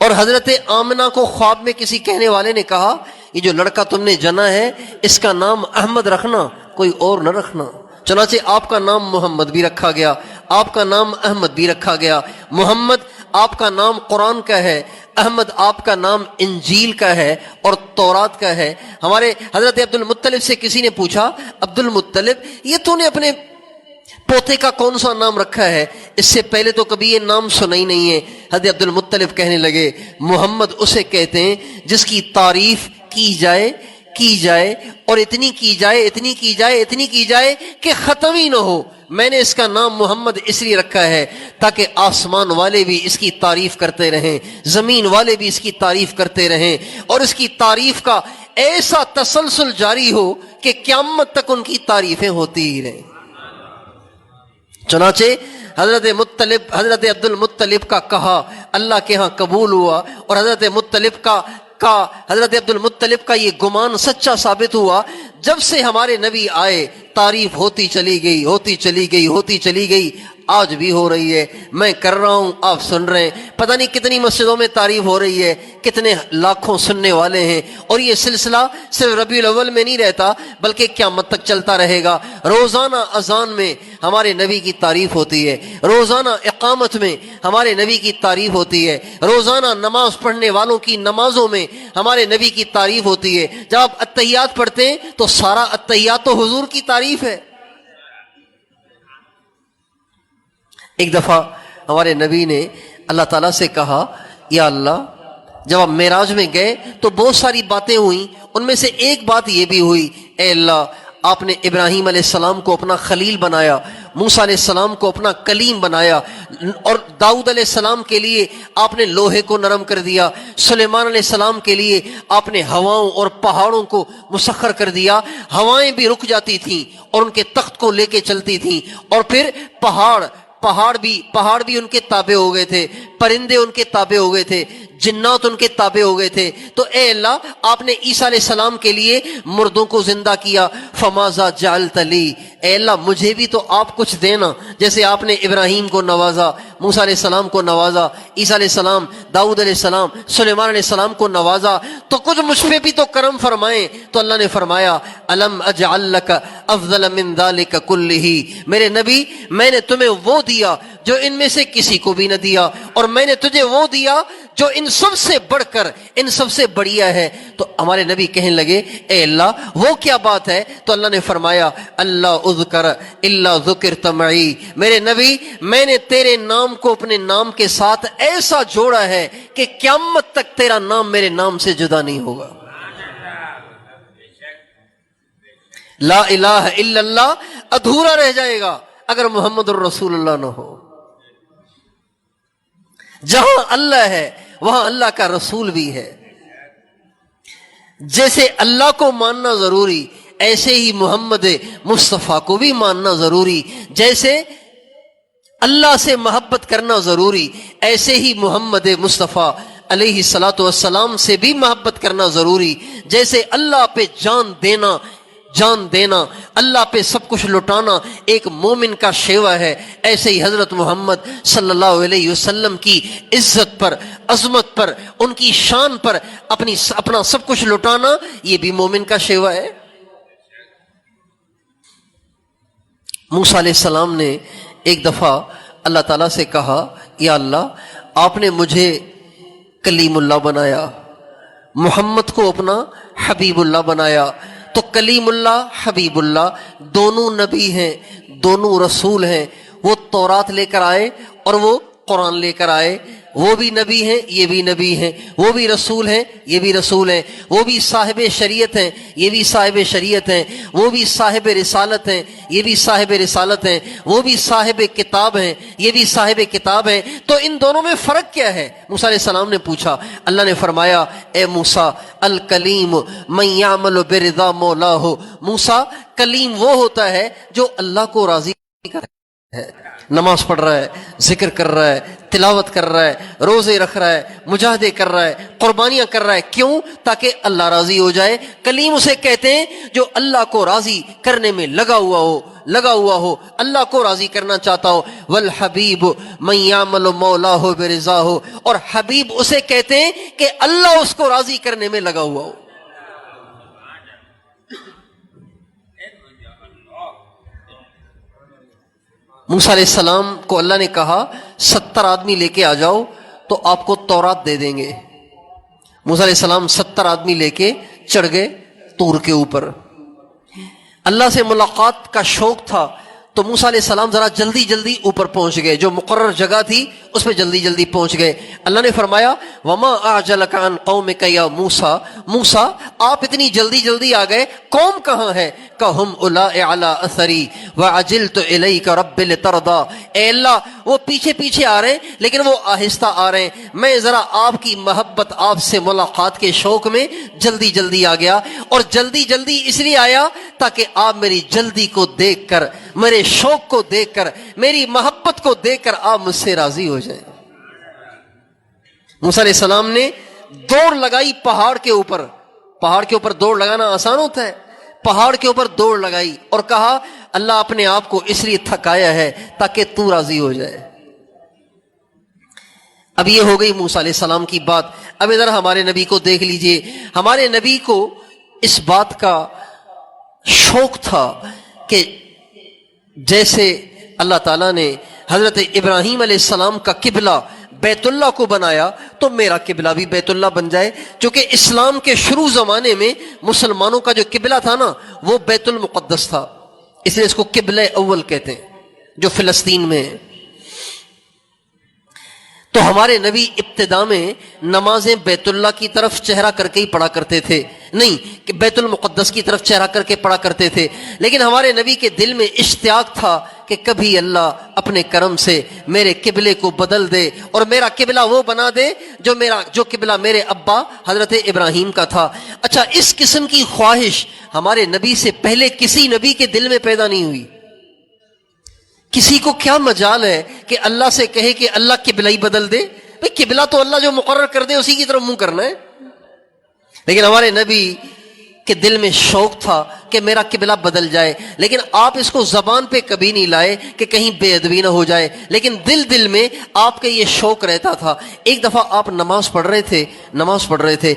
اور حضرت آمنہ کو خواب میں کسی کہنے والے نے کہا یہ جو لڑکا تم نے جنا ہے اس کا نام احمد رکھنا، کوئی اور نہ رکھنا۔ چنانچہ آپ کا نام محمد بھی رکھا گیا، آپ کا نام احمد بھی رکھا گیا۔ محمد آپ کا نام قرآن کا ہے، احمد آپ کا نام انجیل کا ہے اور تورات کا ہے۔ ہمارے حضرت عبد المطلب سے کسی نے پوچھا عبد المطلب یہ تو نے اپنے پوتے کا کون سا نام رکھا ہے؟ اس سے پہلے تو کبھی یہ نام سنا ہی نہیں ہے۔ حضرت عبد المطلب کہنے لگے محمد اسے کہتے ہیں جس کی تعریف کی جائے اور اتنی کی جائے کہ ختم ہی نہ ہو۔ میں نے اس کا نام محمد اس لیے رکھا ہے تاکہ آسمان والے بھی اس کی تعریف کرتے رہیں، زمین والے بھی اس کی تعریف کرتے رہیں، اور اس کی تعریف کا ایسا تسلسل جاری ہو کہ قیامت تک ان کی تعریفیں ہوتی ہی رہیں۔ چنانچہ حضرت عبد المطلب کا کہا اللہ کے ہاں قبول ہوا، اور حضرت عبد المطلب کا یہ گمان سچا ثابت ہوا۔ جب سے ہمارے نبی آئے تعریف ہوتی چلی گئی، آج بھی ہو رہی ہے، میں کر رہا ہوں، آپ سن رہے ہیں، پتہ نہیں کتنی مسجدوں میں تعریف ہو رہی ہے، کتنے لاکھوں سننے والے ہیں، اور یہ سلسلہ صرف ربیع الاول میں نہیں رہتا بلکہ قیامت تک چلتا رہے گا۔ روزانہ اذان میں ہمارے نبی کی تعریف ہوتی ہے، روزانہ اقامت میں ہمارے نبی کی تعریف ہوتی ہے، روزانہ نماز پڑھنے والوں کی نمازوں میں ہمارے نبی کی تعریف ہوتی ہے۔ جب آپ اتحیات پڑھتے ہیں تو سارا اتحیات تو حضور کی تعریف ہے۔ ایک دفعہ ہمارے نبی نے اللہ تعالیٰ سے کہا یا اللہ، جب آپ معراج میں گئے تو بہت ساری باتیں ہوئیں، ان میں سے ایک بات یہ بھی ہوئی، اے اللہ آپ نے ابراہیم علیہ السلام کو اپنا خلیل بنایا، موسیٰ علیہ السلام کو اپنا کلیم بنایا، اور داؤد علیہ السلام کے لیے آپ نے لوہے کو نرم کر دیا، سلیمان علیہ السلام کے لیے آپ نے ہواؤں اور پہاڑوں کو مسخر کر دیا۔ ہوائیں بھی رک جاتی تھیں اور ان کے تخت کو لے کے چلتی تھیں، اور پھر پہاڑ بھی ان کے تابع ہو گئے تھے، پرندے ان کے تابع ہو گئے تھے، جنات ان کے تابع ہو گئے تھے۔ تو اے اللہ آپ نے عیسیٰ علیہ السلام کے لیے مردوں کو زندہ کیا، فماذا جعلت لی، اے اللہ مجھے بھی تو آپ کچھ دینا، جیسے آپ نے ابراہیم کو نوازا، موسیٰ علیہ السلام کو نوازا، عیسیٰ علیہ السلام، داؤد علیہ السلام، سلیمان علیہ السلام کو نوازا، تو کچھ مجھ پہ بھی تو کرم فرمائیں۔ تو اللہ نے فرمایا الم اجعل لک افضل من ذلک کلہ، میرے نبی میں نے تمہیں وہ دیا جو ان میں سے کسی کو بھی نہ دیا، اور میں نے تجھے وہ دیا جو ان سب سے بڑھ کر، ان سب سے بڑھیا ہے۔ تو ہمارے نبی کہنے لگے اے اللہ وہ کیا بات ہے؟ تو اللہ نے فرمایا اللہ اذکر الا ذکرت معی، میرے نبی میں نے تیرے نام کو اپنے نام کے ساتھ ایسا جوڑا ہے کہ قیامت تک تیرا نام میرے نام سے جدا نہیں ہوگا۔ لا الہ الا اللہ ادھورا رہ جائے گا اگر محمد الرسول اللہ نہ ہو۔ جہاں اللہ ہے وہاں اللہ کا رسول بھی ہے۔ جیسے اللہ کو ماننا ضروری ایسے ہی محمد مصطفیٰ کو بھی ماننا ضروری، جیسے اللہ سے محبت کرنا ضروری ایسے ہی محمد مصطفیٰ علیہ الصلاۃ والسلام سے بھی محبت کرنا ضروری۔ جیسے اللہ پہ جان دینا، اللہ پہ سب کچھ لٹانا ایک مومن کا شیوا ہے، ایسے ہی حضرت محمد صلی اللہ علیہ وسلم کی عزت پر، عظمت پر، ان کی شان پر اپنا سب کچھ لٹانا یہ بھی مومن کا شیوا ہے۔ موسیٰ علیہ السلام نے ایک دفعہ اللہ تعالیٰ سے کہا یا اللہ آپ نے مجھے کلیم اللہ بنایا، محمد کو اپنا حبیب اللہ بنایا، تو کلیم اللہ حبیب اللہ دونوں نبی ہیں، دونوں رسول ہیں۔ وہ تورات لے کر آئے اور وہ قرآن لے کر آئے، وہ بھی نبی ہیں یہ بھی نبی ہیں، وہ بھی رسول ہیں یہ بھی رسول ہیں، وہ بھی صاحب شریعت ہیں یہ بھی صاحب شریعت ہیں، وہ بھی صاحب رسالت ہیں یہ بھی صاحب رسالت ہیں، وہ بھی صاحب کتاب ہیں یہ بھی صاحب کتاب ہیں، تو ان دونوں میں فرق کیا ہے؟ موسیٰ علیہ السلام نے پوچھا، اللہ نے فرمایا اے موسیٰ الکلیم من یعمل برضا مولاه، موسیٰ کلیم وہ ہوتا ہے جو اللہ کو راضی کرتا ہے، نماز پڑھ رہا ہے، ذکر کر رہا ہے، تلاوت کر رہا ہے، روزے رکھ رہا ہے، مجاہدے کر رہا ہے، قربانیاں کر رہا ہے، کیوں؟ تاکہ اللہ راضی ہو جائے۔ کلیم اسے کہتے ہیں جو اللہ کو راضی کرنے میں لگا ہوا ہو، اللہ کو راضی کرنا چاہتا ہو۔ والحبیب من یعمل مولاه برضاہ، اور حبیب اسے کہتے ہیں کہ اللہ اس کو راضی کرنے میں لگا ہوا ہو۔ موسیٰ علیہ السلام کو اللہ نے کہا 70 آدمی لے کے آ جاؤ تو آپ کو تورات دے دیں گے۔ موسیٰ علیہ السلام 70 آدمی لے کے چڑھ گئے طور کے اوپر۔ اللہ سے ملاقات کا شوق تھا تو موسیٰ علیہ السلام ذرا جلدی جلدی اوپر پہنچ گئے، جو مقرر جگہ تھی اس پہ جلدی جلدی پہنچ گئے۔ اللہ نے فرمایا وما اعجلک عن قومک یا موسیٰ، موسیٰ آپ اتنی جلدی جلدی آ گئے، قوم کہاں ہے؟ کہم اولاء علی اثری وعجلت الیک رب لترضی، اے اللہ وہ پیچھے پیچھے آ رہے ہیں لیکن وہ آہستہ آ رہے ہیں، میں ذرا آپ کی محبت، آپ سے ملاقات کے شوق میں جلدی جلدی آ گیا، اور جلدی جلدی اس لیے آیا تاکہ آپ میری جلدی کو دیکھ کر، میرے شوق کو دیکھ کر، میری محبت کو دیکھ کر آپ مجھ سے راضی ہو جائیں۔ موسیٰ علیہ السلام نے دوڑ لگائی پہاڑ کے اوپر۔ پہاڑ کے اوپر دوڑ لگانا آسان ہوتا ہے؟ پہاڑ کے اوپر دوڑ لگائی اور کہا اللہ اپنے آپ کو اس لیے تھکایا ہے تاکہ تو راضی ہو جائے۔ اب یہ ہو گئی موسیٰ علیہ السلام کی بات۔ اب ادھر ہمارے نبی کو دیکھ لیجئے، ہمارے نبی کو اس بات کا شوق تھا کہ جیسے اللہ تعالیٰ نے حضرت ابراہیم علیہ السلام کا قبلہ بیت اللہ کو بنایا تو میرا قبلہ بھی بیت اللہ بن جائے، چونکہ اسلام کے شروع زمانے میں مسلمانوں کا جو قبلہ تھا نا وہ بیت المقدس تھا، اس لیے اس کو قبلہ اول کہتے ہیں جو فلسطین میں ہے۔ تو ہمارے نبی ابتدا میں نمازیں بیت اللہ کی طرف چہرہ کر کے ہی پڑھا کرتے تھے، نہیں کہ بیت المقدس کی طرف چہرہ کر کے پڑھا کرتے تھے، لیکن ہمارے نبی کے دل میں اشتیاق تھا کہ کبھی اللہ اپنے کرم سے میرے قبلے کو بدل دے اور میرا قبلہ وہ بنا دے جو قبلہ میرے ابا حضرت ابراہیم کا تھا۔ اچھا، اس قسم کی خواہش ہمارے نبی سے پہلے کسی نبی کے دل میں پیدا نہیں ہوئی۔ کسی کو کیا مجال ہے کہ اللہ سے کہے کہ اللہ قبلہ ہی بدل دے؟ بھئی قبلہ تو اللہ جو مقرر کر دے اسی کی طرف منہ کرنا ہے۔ لیکن ہمارے نبی کے دل میں شوق تھا کہ میرا قبلہ بدل جائے، لیکن آپ اس کو زبان پہ کبھی نہیں لائے کہ کہیں بے ادبی نہ ہو جائے، لیکن دل میں آپ کا یہ شوق رہتا تھا۔ ایک دفعہ آپ نماز پڑھ رہے تھے،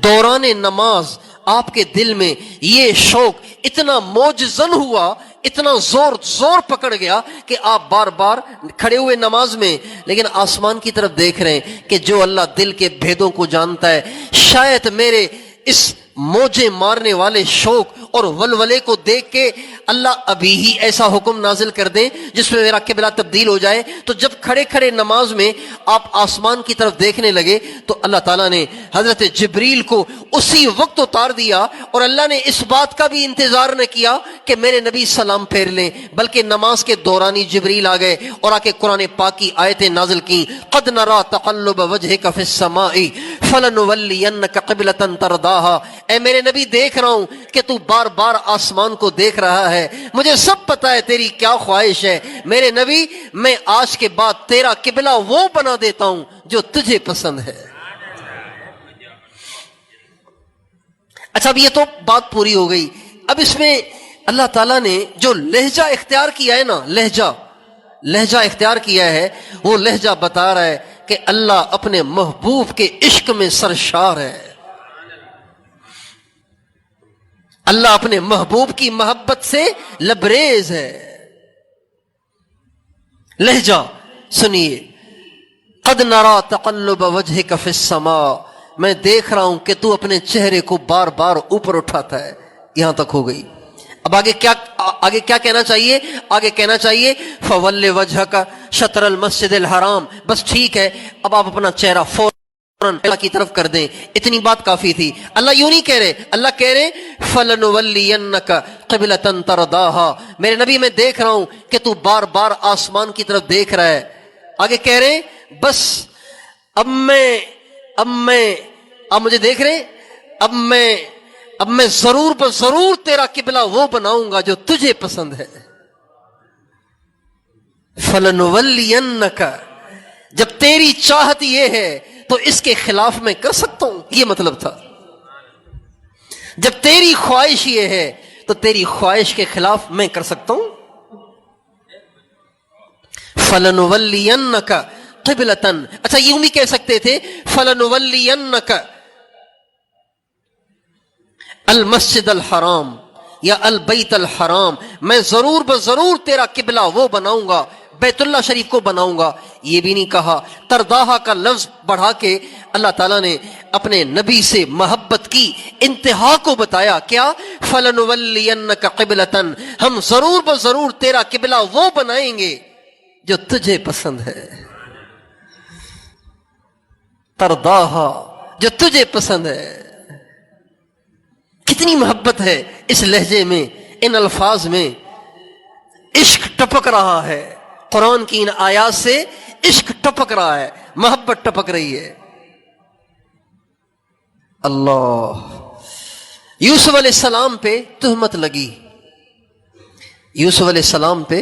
دوران نماز آپ کے دل میں یہ شوق اتنا موجزن ہوا، اتنا زور پکڑ گیا کہ آپ بار بار کھڑے ہوئے نماز میں لیکن آسمان کی طرف دیکھ رہے ہیں کہ جو اللہ دل کے بھیدوں کو جانتا ہے، شاید میرے اس موجے مارنے والے شوق اور ولولے کو دیکھ کے اللہ ابھی ہی ایسا حکم نازل کر دیں جس میں میرا قبلہ تبدیل ہو جائے۔ تو جب کھڑے نماز میں آپ آسمان کی طرف دیکھنے لگے تو اللہ تعالیٰ نے حضرت جبریل کو اسی وقت اتار دیا، اور اللہ نے اس بات کا بھی انتظار نہ کیا کہ میرے نبی سلام پھیر لیں، بلکہ نماز کے دوران ہی جبریل آ گئے اور آ کے قرآن پاک کی آیتیں نازل کی۔ قد نرى تقلب وجهك في السماء فلنولينك قبلة ترضاها، اے میرے نبی دیکھ رہا ہوں کہ تو بار بار آسمان کو دیکھ رہا ہے، مجھے سب پتا ہے تیری کیا خواہش ہے، میرے نبی میں آج کے بعد تیرا قبلہ وہ بنا دیتا ہوں جو تجھے پسند ہے۔ اچھا، اب یہ تو بات پوری ہو گئی۔ اب اس میں اللہ تعالیٰ نے جو لہجہ اختیار کیا ہے نا، لہجہ اختیار کیا ہے، وہ لہجہ بتا رہا ہے کہ اللہ اپنے محبوب کے عشق میں سرشار ہے، اللہ اپنے محبوب کی محبت سے لبریز ہے۔ لہجہ سنیے، قد نرى تقلب وجهك في السماء، میں دیکھ رہا ہوں کہ تو اپنے چہرے کو بار بار اوپر اٹھاتا ہے، یہاں تک ہو گئی۔ اب آگے کیا کہنا چاہیے؟ آگے کہنا چاہیے فَوَلِّ وَجْهَكَ شَطْرَ الْمَسْجِدِ الْحَرَامِ. بس ٹھیک ہے، اب آپ اپنا چہرہ فوراً اللہ کی طرف کر دیں. اتنی بات کافی تھی. اللہ یوں نہیں کہہ رہے، اللہ کہہ رہے فَلَنُوَلِّيَنَّكَ قِبْلَةً تَرْضَاهَا. میرے نبی میں دیکھ رہا ہوں کہ تو بار بار آسمان کی طرف دیکھ رہا ہے. آگے کہہ رہے بس اب مجھے دیکھ رہے، اب میں ضرور تیرا قبلہ وہ بناؤں گا جو تجھے پسند ہے. فَلَنُوَلِّيَنَّكَ، جب تیری چاہت یہ ہے تو اس کے خلاف میں کر سکتا ہوں، یہ مطلب تھا. جب تیری خواہش یہ ہے تو تیری خواہش کے خلاف میں کر سکتا ہوں. فَلَنُوَلِّيَنَّكَ قِبْلَةً. اچھا یوں بھی کہہ سکتے تھے فَلَنُوَلِّيَنَّكَ المسجد الحرام یا البیت الحرام. میں ضرور تیرا قبلہ وہ بناؤں گا، بیت اللہ شریف کو بناؤں گا. یہ بھی نہیں کہا، ترداہا کا لفظ بڑھا کے اللہ تعالیٰ نے اپنے نبی سے محبت کی انتہا کو بتایا. کیا؟ فَلَنُوَلِّيَنَّكَ قِبْلَةً، ہم ضرور تیرا قبلہ وہ بنائیں گے جو تجھے پسند ہے. ترداہا، جو تجھے پسند ہے. کتنی محبت ہے اس لہجے میں، ان الفاظ میں. عشق ٹپک رہا ہے قرآن کی ان آیات سے، عشق ٹپک رہا ہے، محبت ٹپک رہی ہے. اللہ. یوسف علیہ السلام پہ تہمت لگی. یوسف علیہ السلام پہ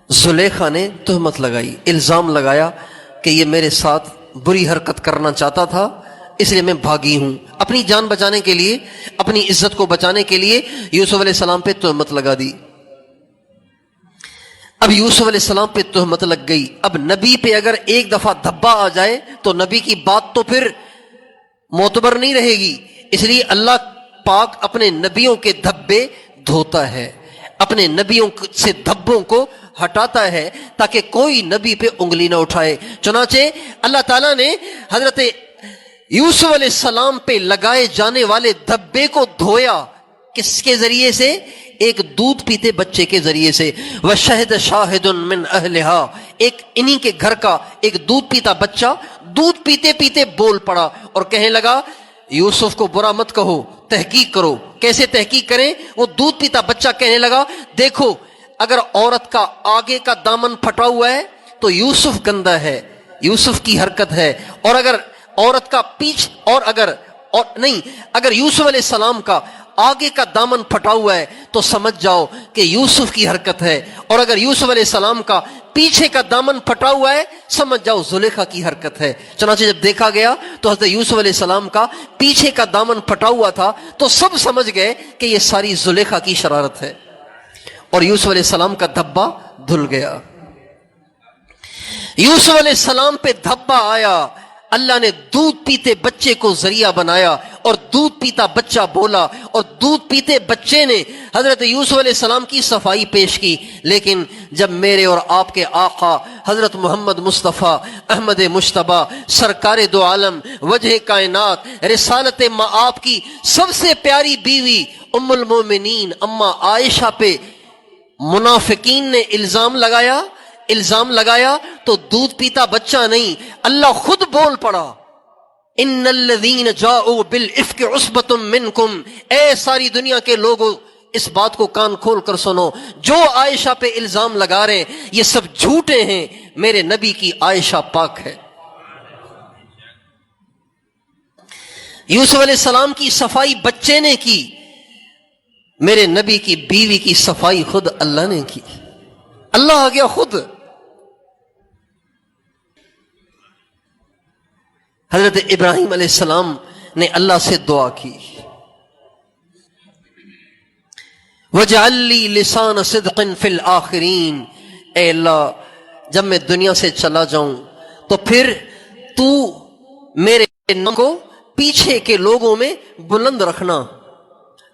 زلیخا نے تہمت لگائی، الزام لگایا کہ یہ میرے ساتھ بری حرکت کرنا چاہتا تھا، اس لیے میں بھاگی ہوں. اپنی جان بچانے کے لیے، اپنی عزت کو بچانے کے لیے یوسف علیہ السلام پہ تہمت لگا دی. اب یوسف علیہ السلام پہ تہمت لگ گئی. اب نبی پہ اگر ایک دفعہ دھبا آ جائے تو نبی کی بات تو پھر معتبر نہیں رہے گی. اس لیے اللہ پاک اپنے نبیوں کے دھبے دھوتا ہے، اپنے نبیوں سے دھبوں کو ہٹاتا ہے تاکہ کوئی نبی پہ انگلی نہ اٹھائے. چنانچہ اللہ تعالیٰ نے حضرت یوسف علیہ السلام پہ لگائے جانے والے دھبے کو دھویا. کس کے ذریعے سے؟ ایک دودھ پیتے بچے کے ذریعے سے. وَشَهِدَ شَاهِدٌ مِّنْ أَهْلِهَا، ایک انہی کے گھر کا ایک دودھ پیتا بچہ دودھ پیتے پیتے بول پڑا اور کہنے لگا یوسف کو برا مت کہو، تحقیق کرو. کیسے تحقیق کریں؟ وہ دودھ پیتا بچہ کہنے لگا دیکھو اگر عورت کا آگے کا دامن پھٹا ہوا ہے تو یوسف گندا ہے، یوسف کی حرکت ہے. اور اگر عورت کا اگر یوسف علیہ السلام کا آگے کا دامن پھٹا ہوا ہے تو سمجھ جاؤ کہ یوسف کی حرکت ہے، اور اگر یوسف علیہ السلام کا پیچھے کا دامن پھٹا ہوا ہے سمجھ جاؤ زلیخا کی حرکت ہے. چنانچہ جب دیکھا گیا تو حضرت یوسف علیہ السلام کا پیچھے کا دامن پھٹا ہوا تھا تو سب سمجھ گئے کہ یہ ساری زلیخا کی شرارت ہے، اور یوسف علیہ السلام کا دھبا دھل گیا. یوسف علیہ السلام پہ دھبا آیا، اللہ نے دودھ پیتے بچے کو ذریعہ بنایا اور دودھ پیتا بچہ بولا، اور دودھ پیتے بچے نے حضرت یوسف علیہ السلام کی صفائی پیش کی. لیکن جب میرے اور آپ کے آقا حضرت محمد مصطفیٰ احمد مجتبیٰ سرکار دو عالم وجہ کائنات رسالت مآب کی سب سے پیاری بیوی ام المومنین اما عائشہ پہ منافقین نے الزام لگایا تو دودھ پیتا بچہ نہیں، اللہ خود بول پڑا ان الذین جاؤوا بالافک عصبۃ منکم. اے ساری دنیا کے لوگوں اس بات کو کان کھول کر سنو، جو عائشہ پہ الزام لگا رہے ہیں یہ سب جھوٹے ہیں، میرے نبی کی عائشہ پاک ہے. یوسف علیہ السلام کی صفائی بچے نے کی، میرے نبی کی بیوی کی صفائی خود اللہ نے کی. اللہ آ گیا خود. حضرت ابراہیم علیہ السلام نے اللہ سے دعا کی وَاجْعَلْ لِي لِسَانَ صِدْقٍ فِي الْآخِرِينَ. اے اللہ جب میں دنیا سے چلا جاؤں تو پھر تو میرے نام کو پیچھے کے لوگوں میں بلند رکھنا،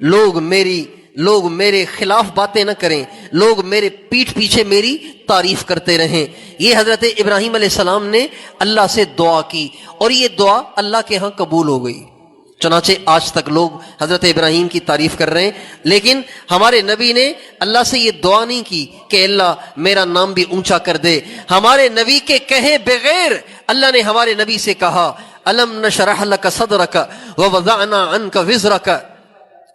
لوگ میرے خلاف باتیں نہ کریں، لوگ میرے پیٹھ پیچھے میری تعریف کرتے رہیں. یہ حضرت ابراہیم علیہ السلام نے اللہ سے دعا کی اور یہ دعا اللہ کے ہاں قبول ہو گئی. چنانچہ آج تک لوگ حضرت ابراہیم کی تعریف کر رہے ہیں، لیکن ہمارے نبی نے اللہ سے یہ دعا نہیں کی کہ اللہ میرا نام بھی اونچا کر دے۔ ہمارے نبی کے کہے بغیر اللہ نے ہمارے نبی سے کہا الم نشرح لک صدرک ووضعنا عنک وزرک،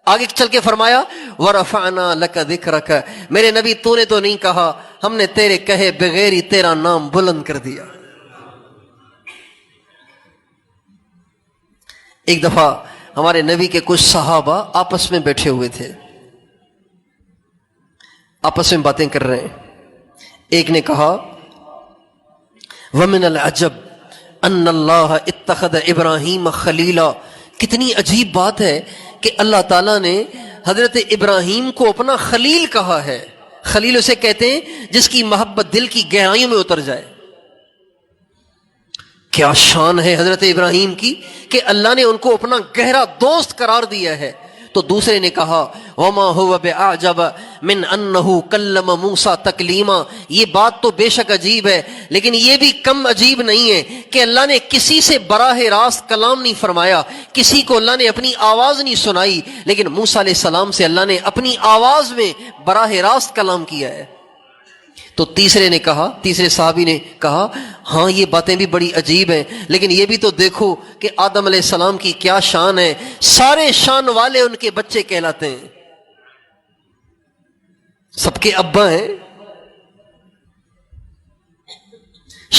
آگے چل کے فرمایا ورفعنا لک ذکرک، میرے نبی تو نے تو نہیں کہا، ہم نے تیرے کہے بغیر ہی تیرا نام بلند کر دیا۔ ایک دفعہ ہمارے نبی کے کچھ صحابہ آپس میں بیٹھے ہوئے تھے، آپس میں باتیں کر رہے ہیں۔ ایک نے کہا وَمِنَ الْعَجَبِ أَنَّ اللَّهَ اتَّخَذَ إِبْرَاهِيمَ خَلِيلًا، کتنی عجیب بات ہے کہ اللہ تعالیٰ نے حضرت ابراہیم کو اپنا خلیل کہا ہے۔ خلیل اسے کہتے ہیں جس کی محبت دل کی گہرائیوں میں اتر جائے۔ کیا شان ہے حضرت ابراہیم کی کہ اللہ نے ان کو اپنا گہرا دوست قرار دیا ہے۔ تو دوسرے نے کہا وما هو بأعجب من انه کلم موسیٰ تکلیما، یہ بات تو بے شک عجیب ہے، لیکن یہ بھی کم عجیب نہیں ہے کہ اللہ نے کسی سے براہ راست کلام نہیں فرمایا، کسی کو اللہ نے اپنی آواز نہیں سنائی، لیکن موسیٰ علیہ السلام سے اللہ نے اپنی آواز میں براہ راست کلام کیا ہے۔ تو تیسرے نے کہا، تیسرے صحابی نے کہا ہاں یہ باتیں بھی بڑی عجیب ہیں، لیکن یہ بھی تو دیکھو کہ آدم علیہ السلام کی کیا شان ہے، سارے شان والے ان کے بچے کہلاتے ہیں، سب کے ابا ہیں،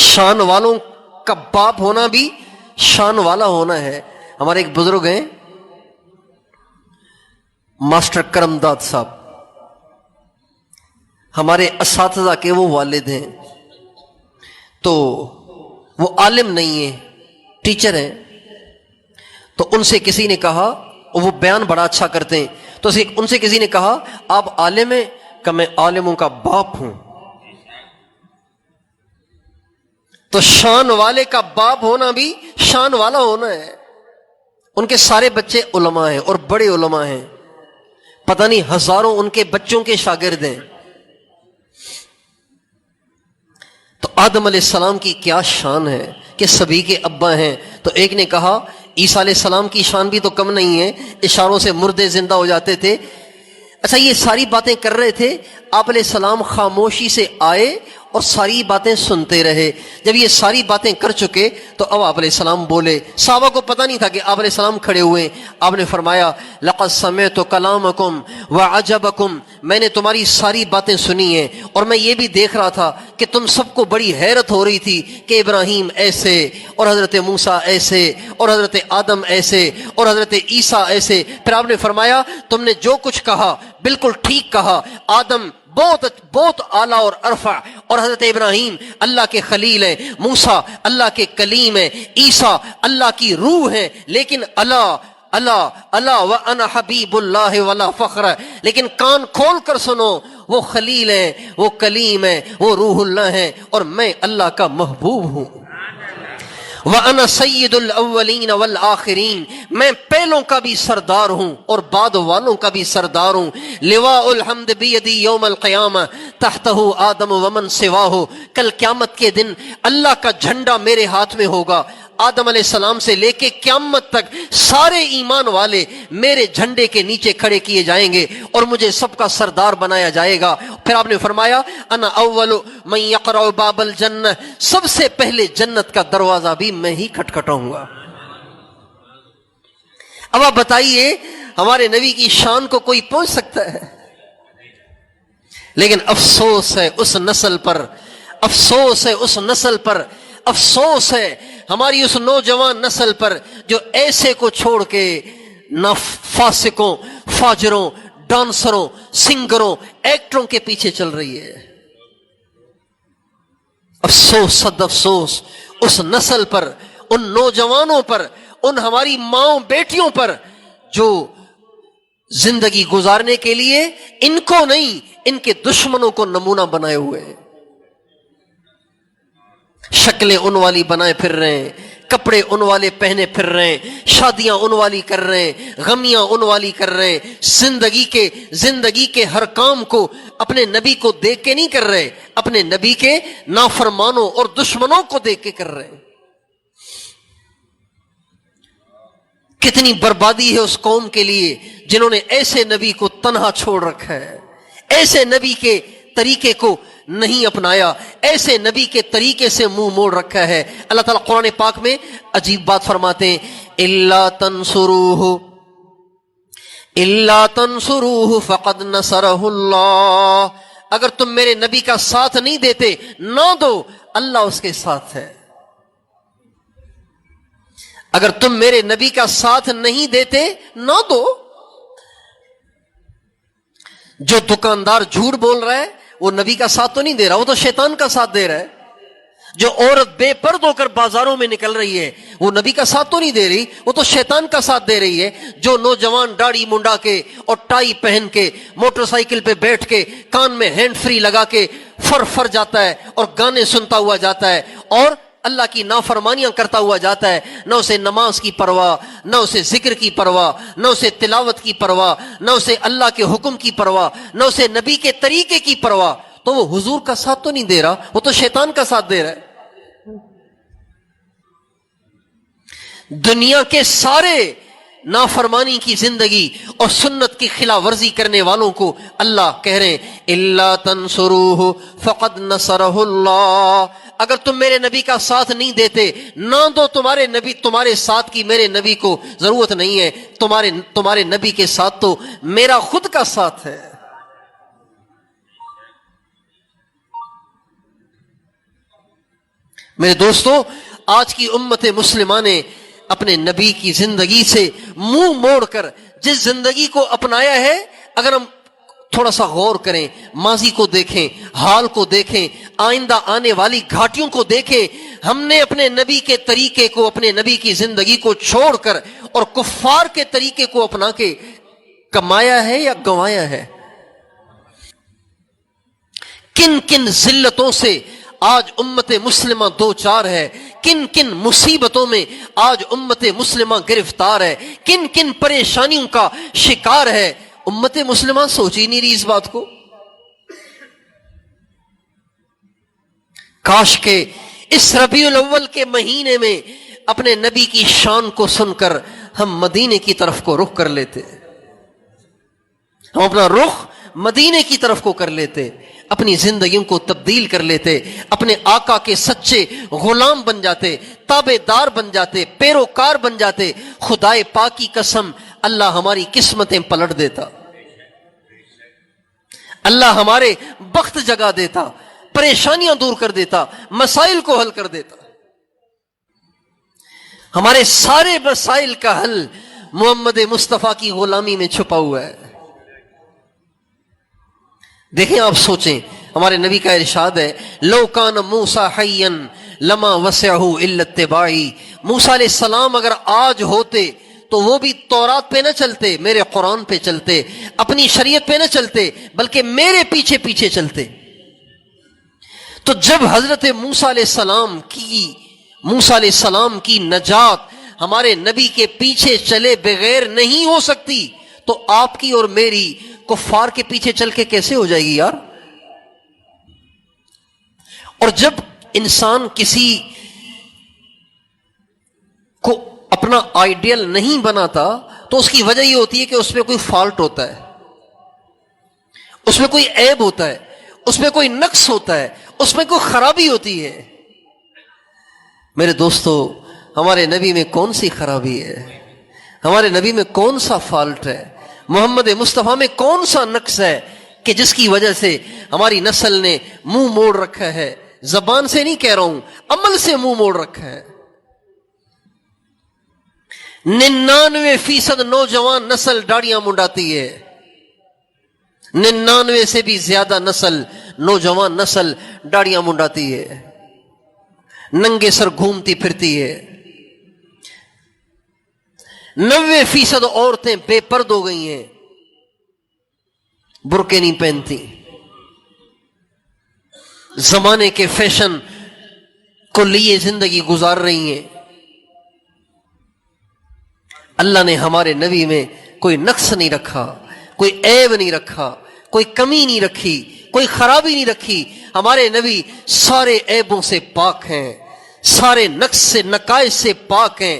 شان والوں کا باپ ہونا بھی شان والا ہونا ہے۔ ہمارے ایک بزرگ ہیں ماسٹر کرم داد صاحب، ہمارے اساتذہ کے وہ والد ہیں، تو وہ عالم نہیں ہیں، ٹیچر ہیں۔ تو ان سے کسی نے کہا، وہ بیان بڑا اچھا کرتے ہیں، تو ان سے کسی نے کہا آپ عالم ہیں؟ کہ میں عالموں کا باپ ہوں۔ تو شان والے کا باپ ہونا بھی شان والا ہونا ہے۔ ان کے سارے بچے علماء ہیں اور بڑے علماء ہیں، پتہ نہیں ہزاروں ان کے بچوں کے شاگرد ہیں۔ تو آدم علیہ السلام کی کیا شان ہے کہ سبھی کے ابا ہیں۔ تو ایک نے کہا عیسیٰ علیہ السلام کی شان بھی تو کم نہیں ہے، اشاروں سے مردے زندہ ہو جاتے تھے۔ اچھا یہ ساری باتیں کر رہے تھے، آپ علیہ السلام خاموشی سے آئے اور ساری باتیں سنتے رہے۔ جب یہ ساری باتیں کر چکے تو اب آپ علیہ السلام بولے، صحابہ کو پتہ نہیں تھا کہ آپ علیہ السلام کھڑے ہوئے۔ آپ نے فرمایا لقد سمعت کلامکم وعجبکم، میں نے تمہاری ساری باتیں سنی ہیں، اور میں یہ بھی دیکھ رہا تھا کہ تم سب کو بڑی حیرت ہو رہی تھی کہ ابراہیم ایسے اور حضرت موسیٰ ایسے اور حضرت آدم ایسے اور حضرت عیسیٰ ایسے۔ پھر آپ نے فرمایا تم نے جو کچھ کہا بالکل ٹھیک کہا، آدم بہت اعلیٰ اور ارفع، اور حضرت ابراہیم اللہ کے خلیل ہیں، موسیٰ اللہ کے کلیم ہیں، عیسیٰ اللہ کی روح ہیں، لیکن اللہ وانا حبیب اللہ ولا فخر، لیکن کان کھول کر سنو، وہ خلیل ہیں، وہ کلیم ہیں، وہ روح اللہ ہیں، اور میں اللہ کا محبوب ہوں۔ وَأَنَا سَيِّدُ الْأَوَّلِينَ وَالْآخِرِينَ، میں پہلوں کا بھی سردار ہوں اور بعد والوں کا بھی سردار ہوں۔ لِوَاءُ الْحَمْدِ بِيَدِي يَوْمَ الْقِيَامَةِ تَحْتَهُ آدَمُ وَمَنْ سِوَاهُ، کل قیامت کے دن اللہ کا جھنڈا میرے ہاتھ میں ہوگا، آدم علیہ السلام سے لے کے قیامت تک سارے ایمان والے میرے جھنڈے کے نیچے کھڑے کیے جائیں گے اور مجھے سب کا سردار بنایا جائے گا۔ پھر آپ نے فرمایا انا اول من یقرع باب الجنہ، سب سے پہلے جنت کا دروازہ بھی میں ہی کھٹکھٹاؤں گا۔ اب آپ بتائیے ہمارے نبی کی شان کو کوئی پہنچ سکتا ہے؟ لیکن افسوس ہے اس نسل پر، افسوس ہے اس نسل پر، افسوس ہے ہماری اس نوجوان نسل پر جو ایسے کو چھوڑ کے نہ فاسقوں، فاجروں، ڈانسروں، سنگروں، ایکٹروں کے پیچھے چل رہی ہے۔ افسوس صد افسوس اس نسل پر، ان نوجوانوں پر، ان ہماری ماؤں بیٹیوں پر جو زندگی گزارنے کے لیے ان کو نہیں ان کے دشمنوں کو نمونہ بنائے ہوئے ہیں، شکلیں ان والی بنائے پھر رہے ہیں، کپڑے ان والے پہنے پھر رہے ہیں، شادیاں ان والی کر رہے ہیں، غمیاں ان والی کر رہے ہیں، زندگی کے ہر کام کو اپنے نبی کو دیکھ کے نہیں کر رہے، اپنے نبی کے نافرمانوں اور دشمنوں کو دیکھ کے کر رہے ہیں۔ کتنی بربادی ہے اس قوم کے لیے جنہوں نے ایسے نبی کو تنہا چھوڑ رکھا ہے، ایسے نبی کے طریقے کو نہیں اپنایا، ایسے نبی کے طریقے سے منہ موڑ رکھا ہے۔ اللہ تعالیٰ قرآن پاک میں عجیب بات فرماتے ہیں، الا تنصروہ فقد نصرہ اللہ، اگر تم میرے نبی کا ساتھ نہیں دیتے نہ دو، اللہ اس کے ساتھ ہے۔ اگر تم میرے نبی کا ساتھ نہیں دیتے نہ دو۔ جو دکاندار جھوٹ بول رہا ہے وہ نبی کا ساتھ تو نہیں دے رہا، وہ تو شیطان کا ساتھ دے رہا ہے۔ جو عورت بے پردہ ہو کر بازاروں میں نکل رہی ہے وہ نبی کا ساتھ تو نہیں دے رہی، وہ تو شیطان کا ساتھ دے رہی ہے۔ جو نوجوان داڑھی منڈا کے اور ٹائی پہن کے موٹر سائیکل پہ بیٹھ کے کان میں ہینڈ فری لگا کے فر جاتا ہے اور گانے سنتا ہوا جاتا ہے اور اللہ کی نافرمانیاں کرتا ہوا جاتا ہے، نہ اسے نماز کی پرواہ، نہ اسے ذکر کی پرواہ، نہ اسے تلاوت کی پرواہ، نہ اسے اللہ کے حکم کی پرواہ، نہ اسے نبی کے طریقے کی پرواہ، تو وہ حضور کا ساتھ تو نہیں دے رہا، وہ تو شیطان کا ساتھ دے رہا ہے۔ دنیا کے سارے نافرمانی کی زندگی اور سنت کی خلاف ورزی کرنے والوں کو اللہ کہہ رہے ہیں الا تنصروہ فقد نصرہ اللہ، اگر تم میرے نبی کا ساتھ نہیں دیتے نہ دو، تمہارے نبی، تمہارے ساتھ کی میرے نبی کو ضرورت نہیں ہے، تمہارے نبی کے ساتھ تو میرا خود کا ساتھ ہے۔ میرے دوستو، آج کی امت مسلمہ نے اپنے نبی کی زندگی سے منہ موڑ کر جس زندگی کو اپنایا ہے، اگر ہم تھوڑا سا غور کریں، ماضی کو دیکھیں، حال کو دیکھیں، آئندہ آنے والی گھاٹیوں کو دیکھیں، ہم نے اپنے نبی کے طریقے کو، اپنے نبی کی زندگی کو چھوڑ کر اور کفار کے طریقے کو اپنا کے کمایا ہے یا گنوایا ہے؟ کن کن ذلتوں سے آج امت مسلمہ دو چار ہے، کن کن مصیبتوں میں آج امت مسلمہ گرفتار ہے، کن کن پریشانیوں کا شکار ہے۔ امت مسلمہ سوچ ہی نہیں رہی اس بات کو۔ کاش کہ اس ربیع الاول کے مہینے میں اپنے نبی کی شان کو سن کر ہم مدینے کی طرف کو رخ کر لیتے، ہم اپنا رخ مدینے کی طرف کو کر لیتے، اپنی زندگیوں کو تبدیل کر لیتے، اپنے آقا کے سچے غلام بن جاتے، تابع دار بن جاتے، پیروکار بن جاتے۔ خدائے پاک کی قسم، اللہ ہماری قسمتیں پلٹ دیتا، اللہ ہمارے بخت جگا دیتا، پریشانیاں دور کر دیتا، مسائل کو حل کر دیتا۔ ہمارے سارے مسائل کا حل محمد مصطفیٰ کی غلامی میں چھپا ہوا ہے۔ دیکھیں، آپ سوچیں، ہمارے نبی کا ارشاد ہے لو کان موسیٰ حیا لما وسعہ الا اتباعی، موسیٰ علیہ السلام اگر آج ہوتے تو وہ بھی تورات پہ نہ چلتے، میرے قرآن پہ چلتے، اپنی شریعت پہ نہ چلتے، بلکہ میرے پیچھے پیچھے چلتے۔ تو جب حضرت موسیٰ علیہ السلام کی نجات ہمارے نبی کے پیچھے چلے بغیر نہیں ہو سکتی، تو آپ کی اور میری کفار کے پیچھے چل کے کیسے ہو جائے گی یار؟ اور جب انسان کسی کو اپنا آئیڈیل نہیں بناتا تو اس کی وجہ یہ ہوتی ہے کہ اس میں کوئی فالٹ ہوتا ہے، اس میں کوئی عیب ہوتا ہے، اس میں کوئی نقص ہوتا ہے، اس میں کوئی خرابی ہوتی ہے۔ میرے دوستو، ہمارے نبی میں کون سی خرابی ہے؟ ہمارے نبی میں کون سا فالٹ ہے؟ محمد مصطفیٰ میں کون سا نقص ہے کہ جس کی وجہ سے ہماری نسل نے منہ موڑ رکھا ہے؟ زبان سے نہیں کہہ رہا ہوں، عمل سے منہ موڑ رکھا ہے۔ 99% نوجوان نسل داڑیاں منڈاتی ہے، 99 سے بھی زیادہ نوجوان نسل داڑیاں منڈاتی ہے، ننگے سر گھومتی پھرتی ہے۔ 90% عورتیں بے پرد ہو گئی ہیں، برقعے نہیں پہنتی، زمانے کے فیشن کو لیے زندگی گزار رہی ہیں۔ اللہ نے ہمارے نبی میں کوئی نقص نہیں رکھا، کوئی عیب نہیں رکھا، کوئی کمی نہیں رکھی، کوئی خرابی نہیں رکھی۔ ہمارے نبی سارے عیبوں سے پاک ہیں، سارے نقص سے، نقائص سے پاک ہیں،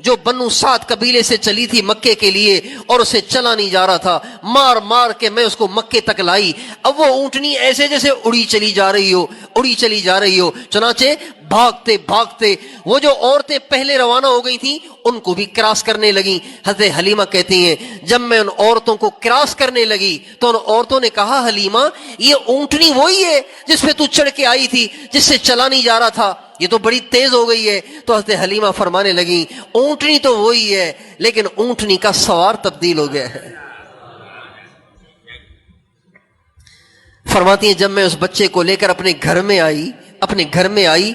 جو بنو سعد قبیلے سے چلی تھی مکے کے لیے اور اسے چلا نہیں جا رہا تھا، مار مار کے میں اس کو مکے تک لائی. اب وہ اونٹنی ایسے جیسے اڑی چلی جا رہی ہو. چنانچہ بھاگتے بھاگتے وہ جو عورتیں پہلے روانہ ہو گئی تھیں ان کو بھی کراس کرنے لگیں. حضرت حلیمہ کہتی ہیں جب میں ان عورتوں کو کراس کرنے لگی تو ان عورتوں نے کہا حلیمہ یہ اونٹنی وہی ہے جس پہ تو چڑھ کے آئی تھی، جس سے چلا نہیں جا رہا تھا، یہ تو بڑی تیز ہو گئی ہے. تو حضرت حلیمہ فرمانے لگی اونٹنی تو وہی ہے لیکن اونٹنی کا سوار تبدیل ہو گیا ہے. فرماتی ہیں جب میں اس بچے کو لے کر اپنے گھر میں آئی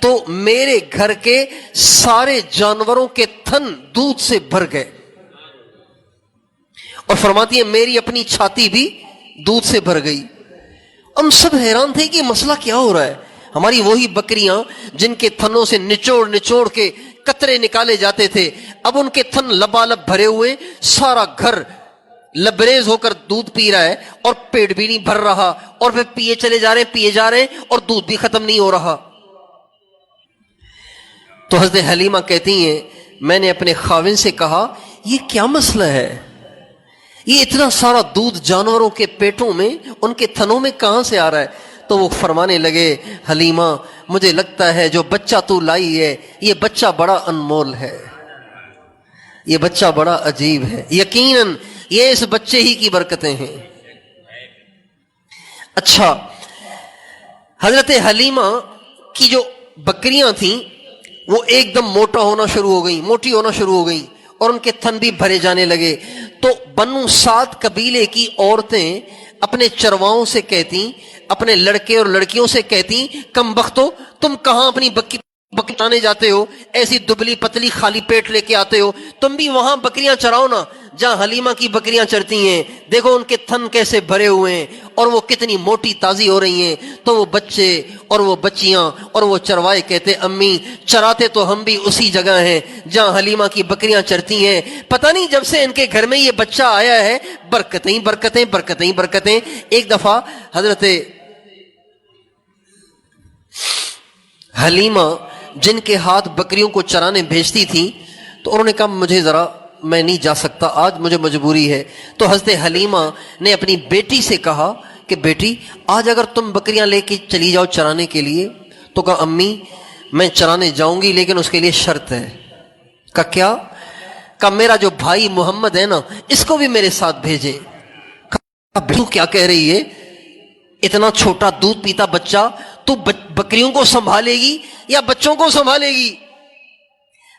تو میرے گھر کے سارے جانوروں کے تھن دودھ سے بھر گئے، اور فرماتی ہیں میری اپنی چھاتی بھی دودھ سے بھر گئی. ہم سب حیران تھے کہ یہ مسئلہ کیا ہو رہا ہے. ہماری وہی بکریاں جن کے تھنوں سے نچوڑ کے قطرے نکالے جاتے تھے، اب ان کے تھن لبالب بھرے ہوئے، سارا گھر لبریز ہو کر دودھ پی رہا ہے اور پیٹ بھی نہیں بھر رہا، اور پھر پیے جا رہے ہیں اور دودھ بھی ختم نہیں ہو رہا. تو حضرت حلیمہ کہتی ہیں میں نے اپنے خاوند سے کہا یہ کیا مسئلہ ہے، یہ اتنا سارا دودھ جانوروں کے پیٹوں میں، ان کے تھنوں میں کہاں سے آ رہا ہے؟ تو وہ فرمانے لگے حلیمہ مجھے لگتا ہے جو بچہ تو لائی ہے یہ بچہ بڑا انمول ہے، یہ بچہ بڑا عجیب ہے، یقیناً یہ اس بچے ہی کی برکتیں ہیں. اچھا، حضرت حلیمہ کی جو بکریاں تھیں وہ ایک دم موٹی ہونا شروع ہو گئیں اور ان کے تھن بھی بھرے جانے لگے. تو بنو سعد قبیلے کی عورتیں اپنے چرواؤں سے کہتی، اپنے لڑکے اور لڑکیوں سے کہتی کم بختو تم کہاں اپنی بکری جاتے ہو، ایسی دبلی پتلی خالی پیٹ لے کے آتے ہو، تم بھی وہاں بکریاں چراؤ نا جہاں حلیمہ کی بکریاں چرتی ہیں. دیکھو ان کے تھن کیسے بھرے ہوئے ہیں اور وہ کتنی موٹی تازی ہو رہی ہیں. تو وہ بچے اور وہ بچیاں اور وہ چروائے کہتے امی چراتے تو ہم بھی اسی جگہ ہیں جہاں حلیمہ کی بکریاں چرتی ہیں، پتہ نہیں جب سے ان کے گھر میں یہ بچہ آیا ہے برکتیں برکتیں برکتیں برکتیں. ایک دفعہ حضرت حلیمہ جن کے ہاتھ بکریوں کو چرانے بھیجتی تھی تو انہوں نے کہا مجھے ذرا میں نہیں جا سکتا آج، مجھے مجبوری ہے. تو حضرت حلیمہ نے اپنی بیٹی سے کہا کہ بیٹی آج اگر تم بکریاں لے کے چلی جاؤ چرانے کے لیے. تو کہا امی میں چرانے جاؤں گی لیکن اس کے لیے شرط ہے. کہا کیا؟ کہا میرا جو بھائی محمد ہے نا اس کو بھی میرے ساتھ بھیجے. کہا تو کیا کہہ رہی ہے، اتنا چھوٹا دودھ پیتا بچہ تو بکریوں کو سنبھالے گی یا بچوں کو سنبھالے گی؟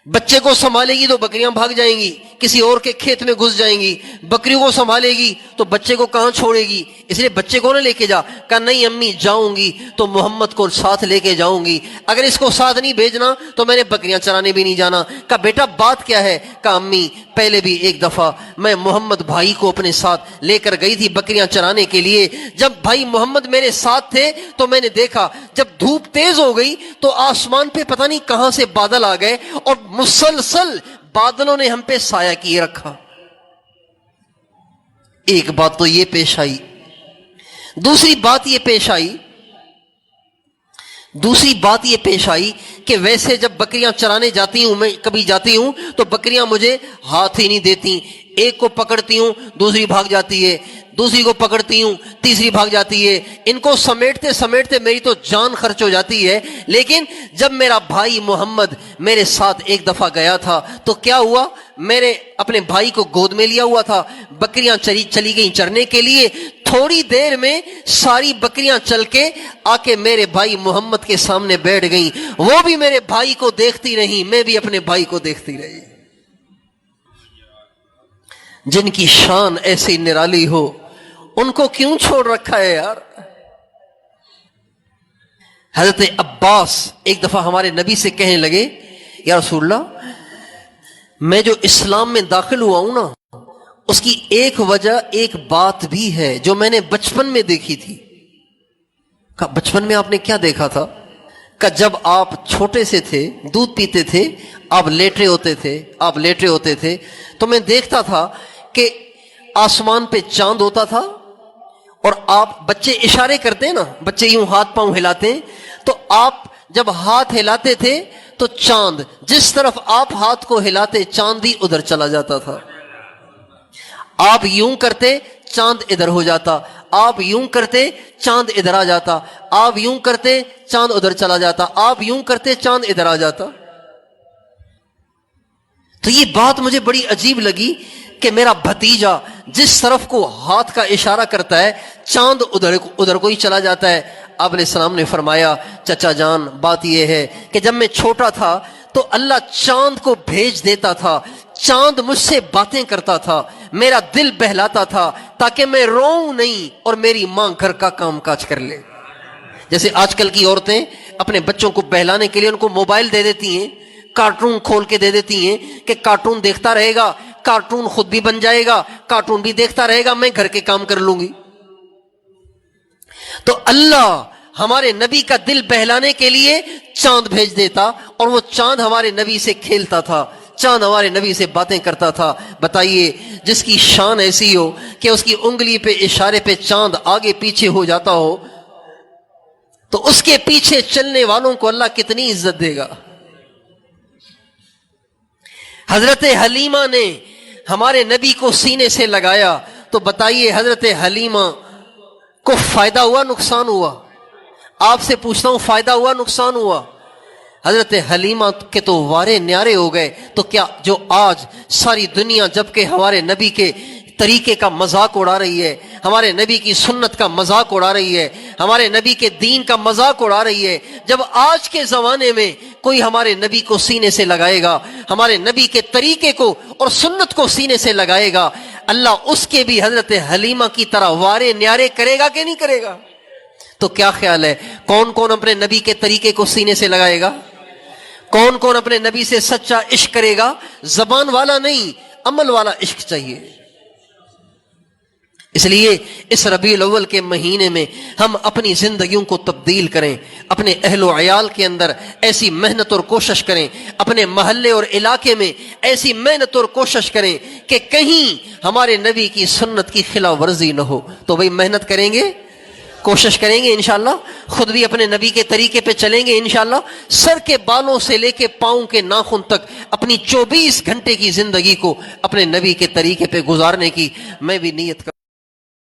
بچے کو سنبھالے گی تو بکریاں بھاگ جائیں گی، کسی اور کے کھیت میں گھس جائیں گی. بکریوں کو سنبھالے گی تو بچے کو کہاں چھوڑے گی، اس لیے بچے کو نہ لے کے جا. کہا نہیں امی جاؤں گی تو محمد کو ساتھ لے کے جاؤں گی، اگر اس کو ساتھ نہیں بھیجنا تو میں نے بکریاں چرانے بھی نہیں جانا. کہا بیٹا بات کیا ہے؟ کہا امی پہلے بھی ایک دفعہ میں محمد بھائی کو اپنے ساتھ لے کر گئی تھی بکریاں چرانے کے لیے، جب بھائی محمد میرے ساتھ تھے تو میں نے دیکھا جب دھوپ تیز ہو گئی تو آسمان پہ پتہ نہیں کہاں سے بادل آ گئے اور مسلسل بادلوں نے ہم پہ سایہ کیے رکھا. ایک بات تو یہ پیش آئی. دوسری بات یہ پیش آئی کہ ویسے جب بکریاں چرانے جاتی ہوں، میں کبھی جاتی ہوں تو بکریاں مجھے ہاتھ ہی نہیں دیتی. ایک کو پکڑتی ہوں دوسری بھاگ جاتی ہے، دوسری کو پکڑتی ہوں تیسری بھاگ جاتی ہے. ان کو سمیٹتے سمیٹتے میری تو جان خرچ ہو جاتی ہے. لیکن جب میرا بھائی محمد میرے ساتھ ایک دفعہ گیا تھا تو کیا ہوا، میں نے اپنے بھائی کو گود میں لیا ہوا تھا، بکریاں چلی گئیں چرنے کے لیے. تھوڑی دیر میں ساری بکریاں چل کے آ کے میرے بھائی محمد کے سامنے بیٹھ گئیں. وہ بھی میرے بھائی کو دیکھتی رہی، میں بھی اپنے بھائی کو دیکھتی رہی. جن کی شان ایسی نرالی ہو ان کو کیوں چھوڑ رکھا ہے یار. حضرت عباس ایک دفعہ ہمارے نبی سے کہنے لگے یا رسول اللہ میں جو اسلام میں داخل ہوا ہوں نا اس کی ایک وجہ ایک بات بھی ہے جو میں نے بچپن میں دیکھی تھی. کہا بچپن میں آپ نے کیا دیکھا تھا؟ کہ جب آپ چھوٹے سے تھے دودھ پیتے تھے آپ لیٹے ہوتے تھے تو میں دیکھتا تھا کہ آسمان پہ چاند ہوتا تھا اور آپ بچے اشارے کرتے ہیں نا، بچے یوں ہاتھ پاؤں ہلاتے ہیں، تو آپ جب ہاتھ ہلاتے تھے تو چاند جس طرف آپ ہاتھ کو ہلاتے چاند ہی ادھر چلا جاتا تھا. آپ یوں کرتے چاند ادھر ہو جاتا, آپ یوں کرتے چاند ادھر آ جاتا, آپ یوں کرتے چاند ادھر چلا جاتا, آپ یوں کرتے چاند ادھر آ جاتا. تو یہ بات مجھے بڑی عجیب لگی کہ میرا بھتیجا جس طرف کو ہاتھ کا اشارہ کرتا ہے چاند ادھر کو ہی چلا جاتا ہے. آپ علیہ السلام نے فرمایا چچا جان بات یہ ہے کہ جب میں چھوٹا تھا تو اللہ چاند کو بھیج دیتا تھا, چاند مجھ سے باتیں کرتا تھا, میرا دل بہلاتا تھا تاکہ میں روؤں نہیں اور میری ماں گھر کا کام کاج کر لے. جیسے آج کل کی عورتیں اپنے بچوں کو بہلانے کے لیے ان کو موبائل دے دیتی ہیں, کارٹون کھول کے دے دیتی ہیں کہ کارٹون دیکھتا رہے گا, کارٹون خود بھی بن جائے گا, کارٹون بھی دیکھتا رہے گا, میں گھر کے کام کر لوں گی. تو اللہ ہمارے نبی کا دل بہلانے کے لیے چاند بھیج دیتا اور وہ چاند ہمارے نبی سے کھیلتا تھا, چاند ہمارے نبی سے باتیں کرتا تھا. بتائیے جس کی شان ایسی ہو کہ اس کی انگلی پہ اشارے پہ چاند آگے پیچھے ہو جاتا ہو تو اس کے پیچھے چلنے والوں کو اللہ کتنی عزت دے گا. حضرت حلیمہ نے ہمارے نبی کو سینے سے لگایا تو بتائیے حضرت حلیمہ کو فائدہ ہوا نقصان ہوا؟ آپ سے پوچھتا ہوں فائدہ ہوا نقصان ہوا؟ حضرت حلیمہ کے تو وارے نیارے ہو گئے. تو کیا جو آج ساری دنیا جبکہ ہمارے نبی کے طریقے کا مذاق اڑا رہی ہے, ہمارے نبی کی سنت کا مذاق اڑا رہی ہے, ہمارے نبی کے دین کا مذاق اڑا رہی ہے, جب آج کے زمانے میں کوئی ہمارے نبی کو سینے سے لگائے گا, ہمارے نبی کے طریقے کو اور سنت کو سینے سے لگائے گا, اللہ اس کے بھی حضرت حلیمہ کی طرح وارے نیارے کرے گا کہ نہیں کرے گا؟ تو کیا خیال ہے کون کون اپنے نبی کے طریقے کو سینے سے لگائے گا؟ کون کون اپنے نبی سے سچا عشق کرے گا؟ زبان والا نہیں, عمل والا عشق چاہیے. اس لیے اس ربیع الاول کے مہینے میں ہم اپنی زندگیوں کو تبدیل کریں, اپنے اہل و عیال کے اندر ایسی محنت اور کوشش کریں, اپنے محلے اور علاقے میں ایسی محنت اور کوشش کریں کہ کہیں ہمارے نبی کی سنت کی خلاف ورزی نہ ہو. تو بھئی محنت کریں گے, کوشش کریں گے انشاءاللہ, خود بھی اپنے نبی کے طریقے پہ چلیں گے انشاءاللہ, سر کے بالوں سے لے کے پاؤں کے ناخن تک اپنی 24 گھنٹے کی زندگی کو اپنے نبی کے طریقے پہ گزارنے کی میں بھی نیت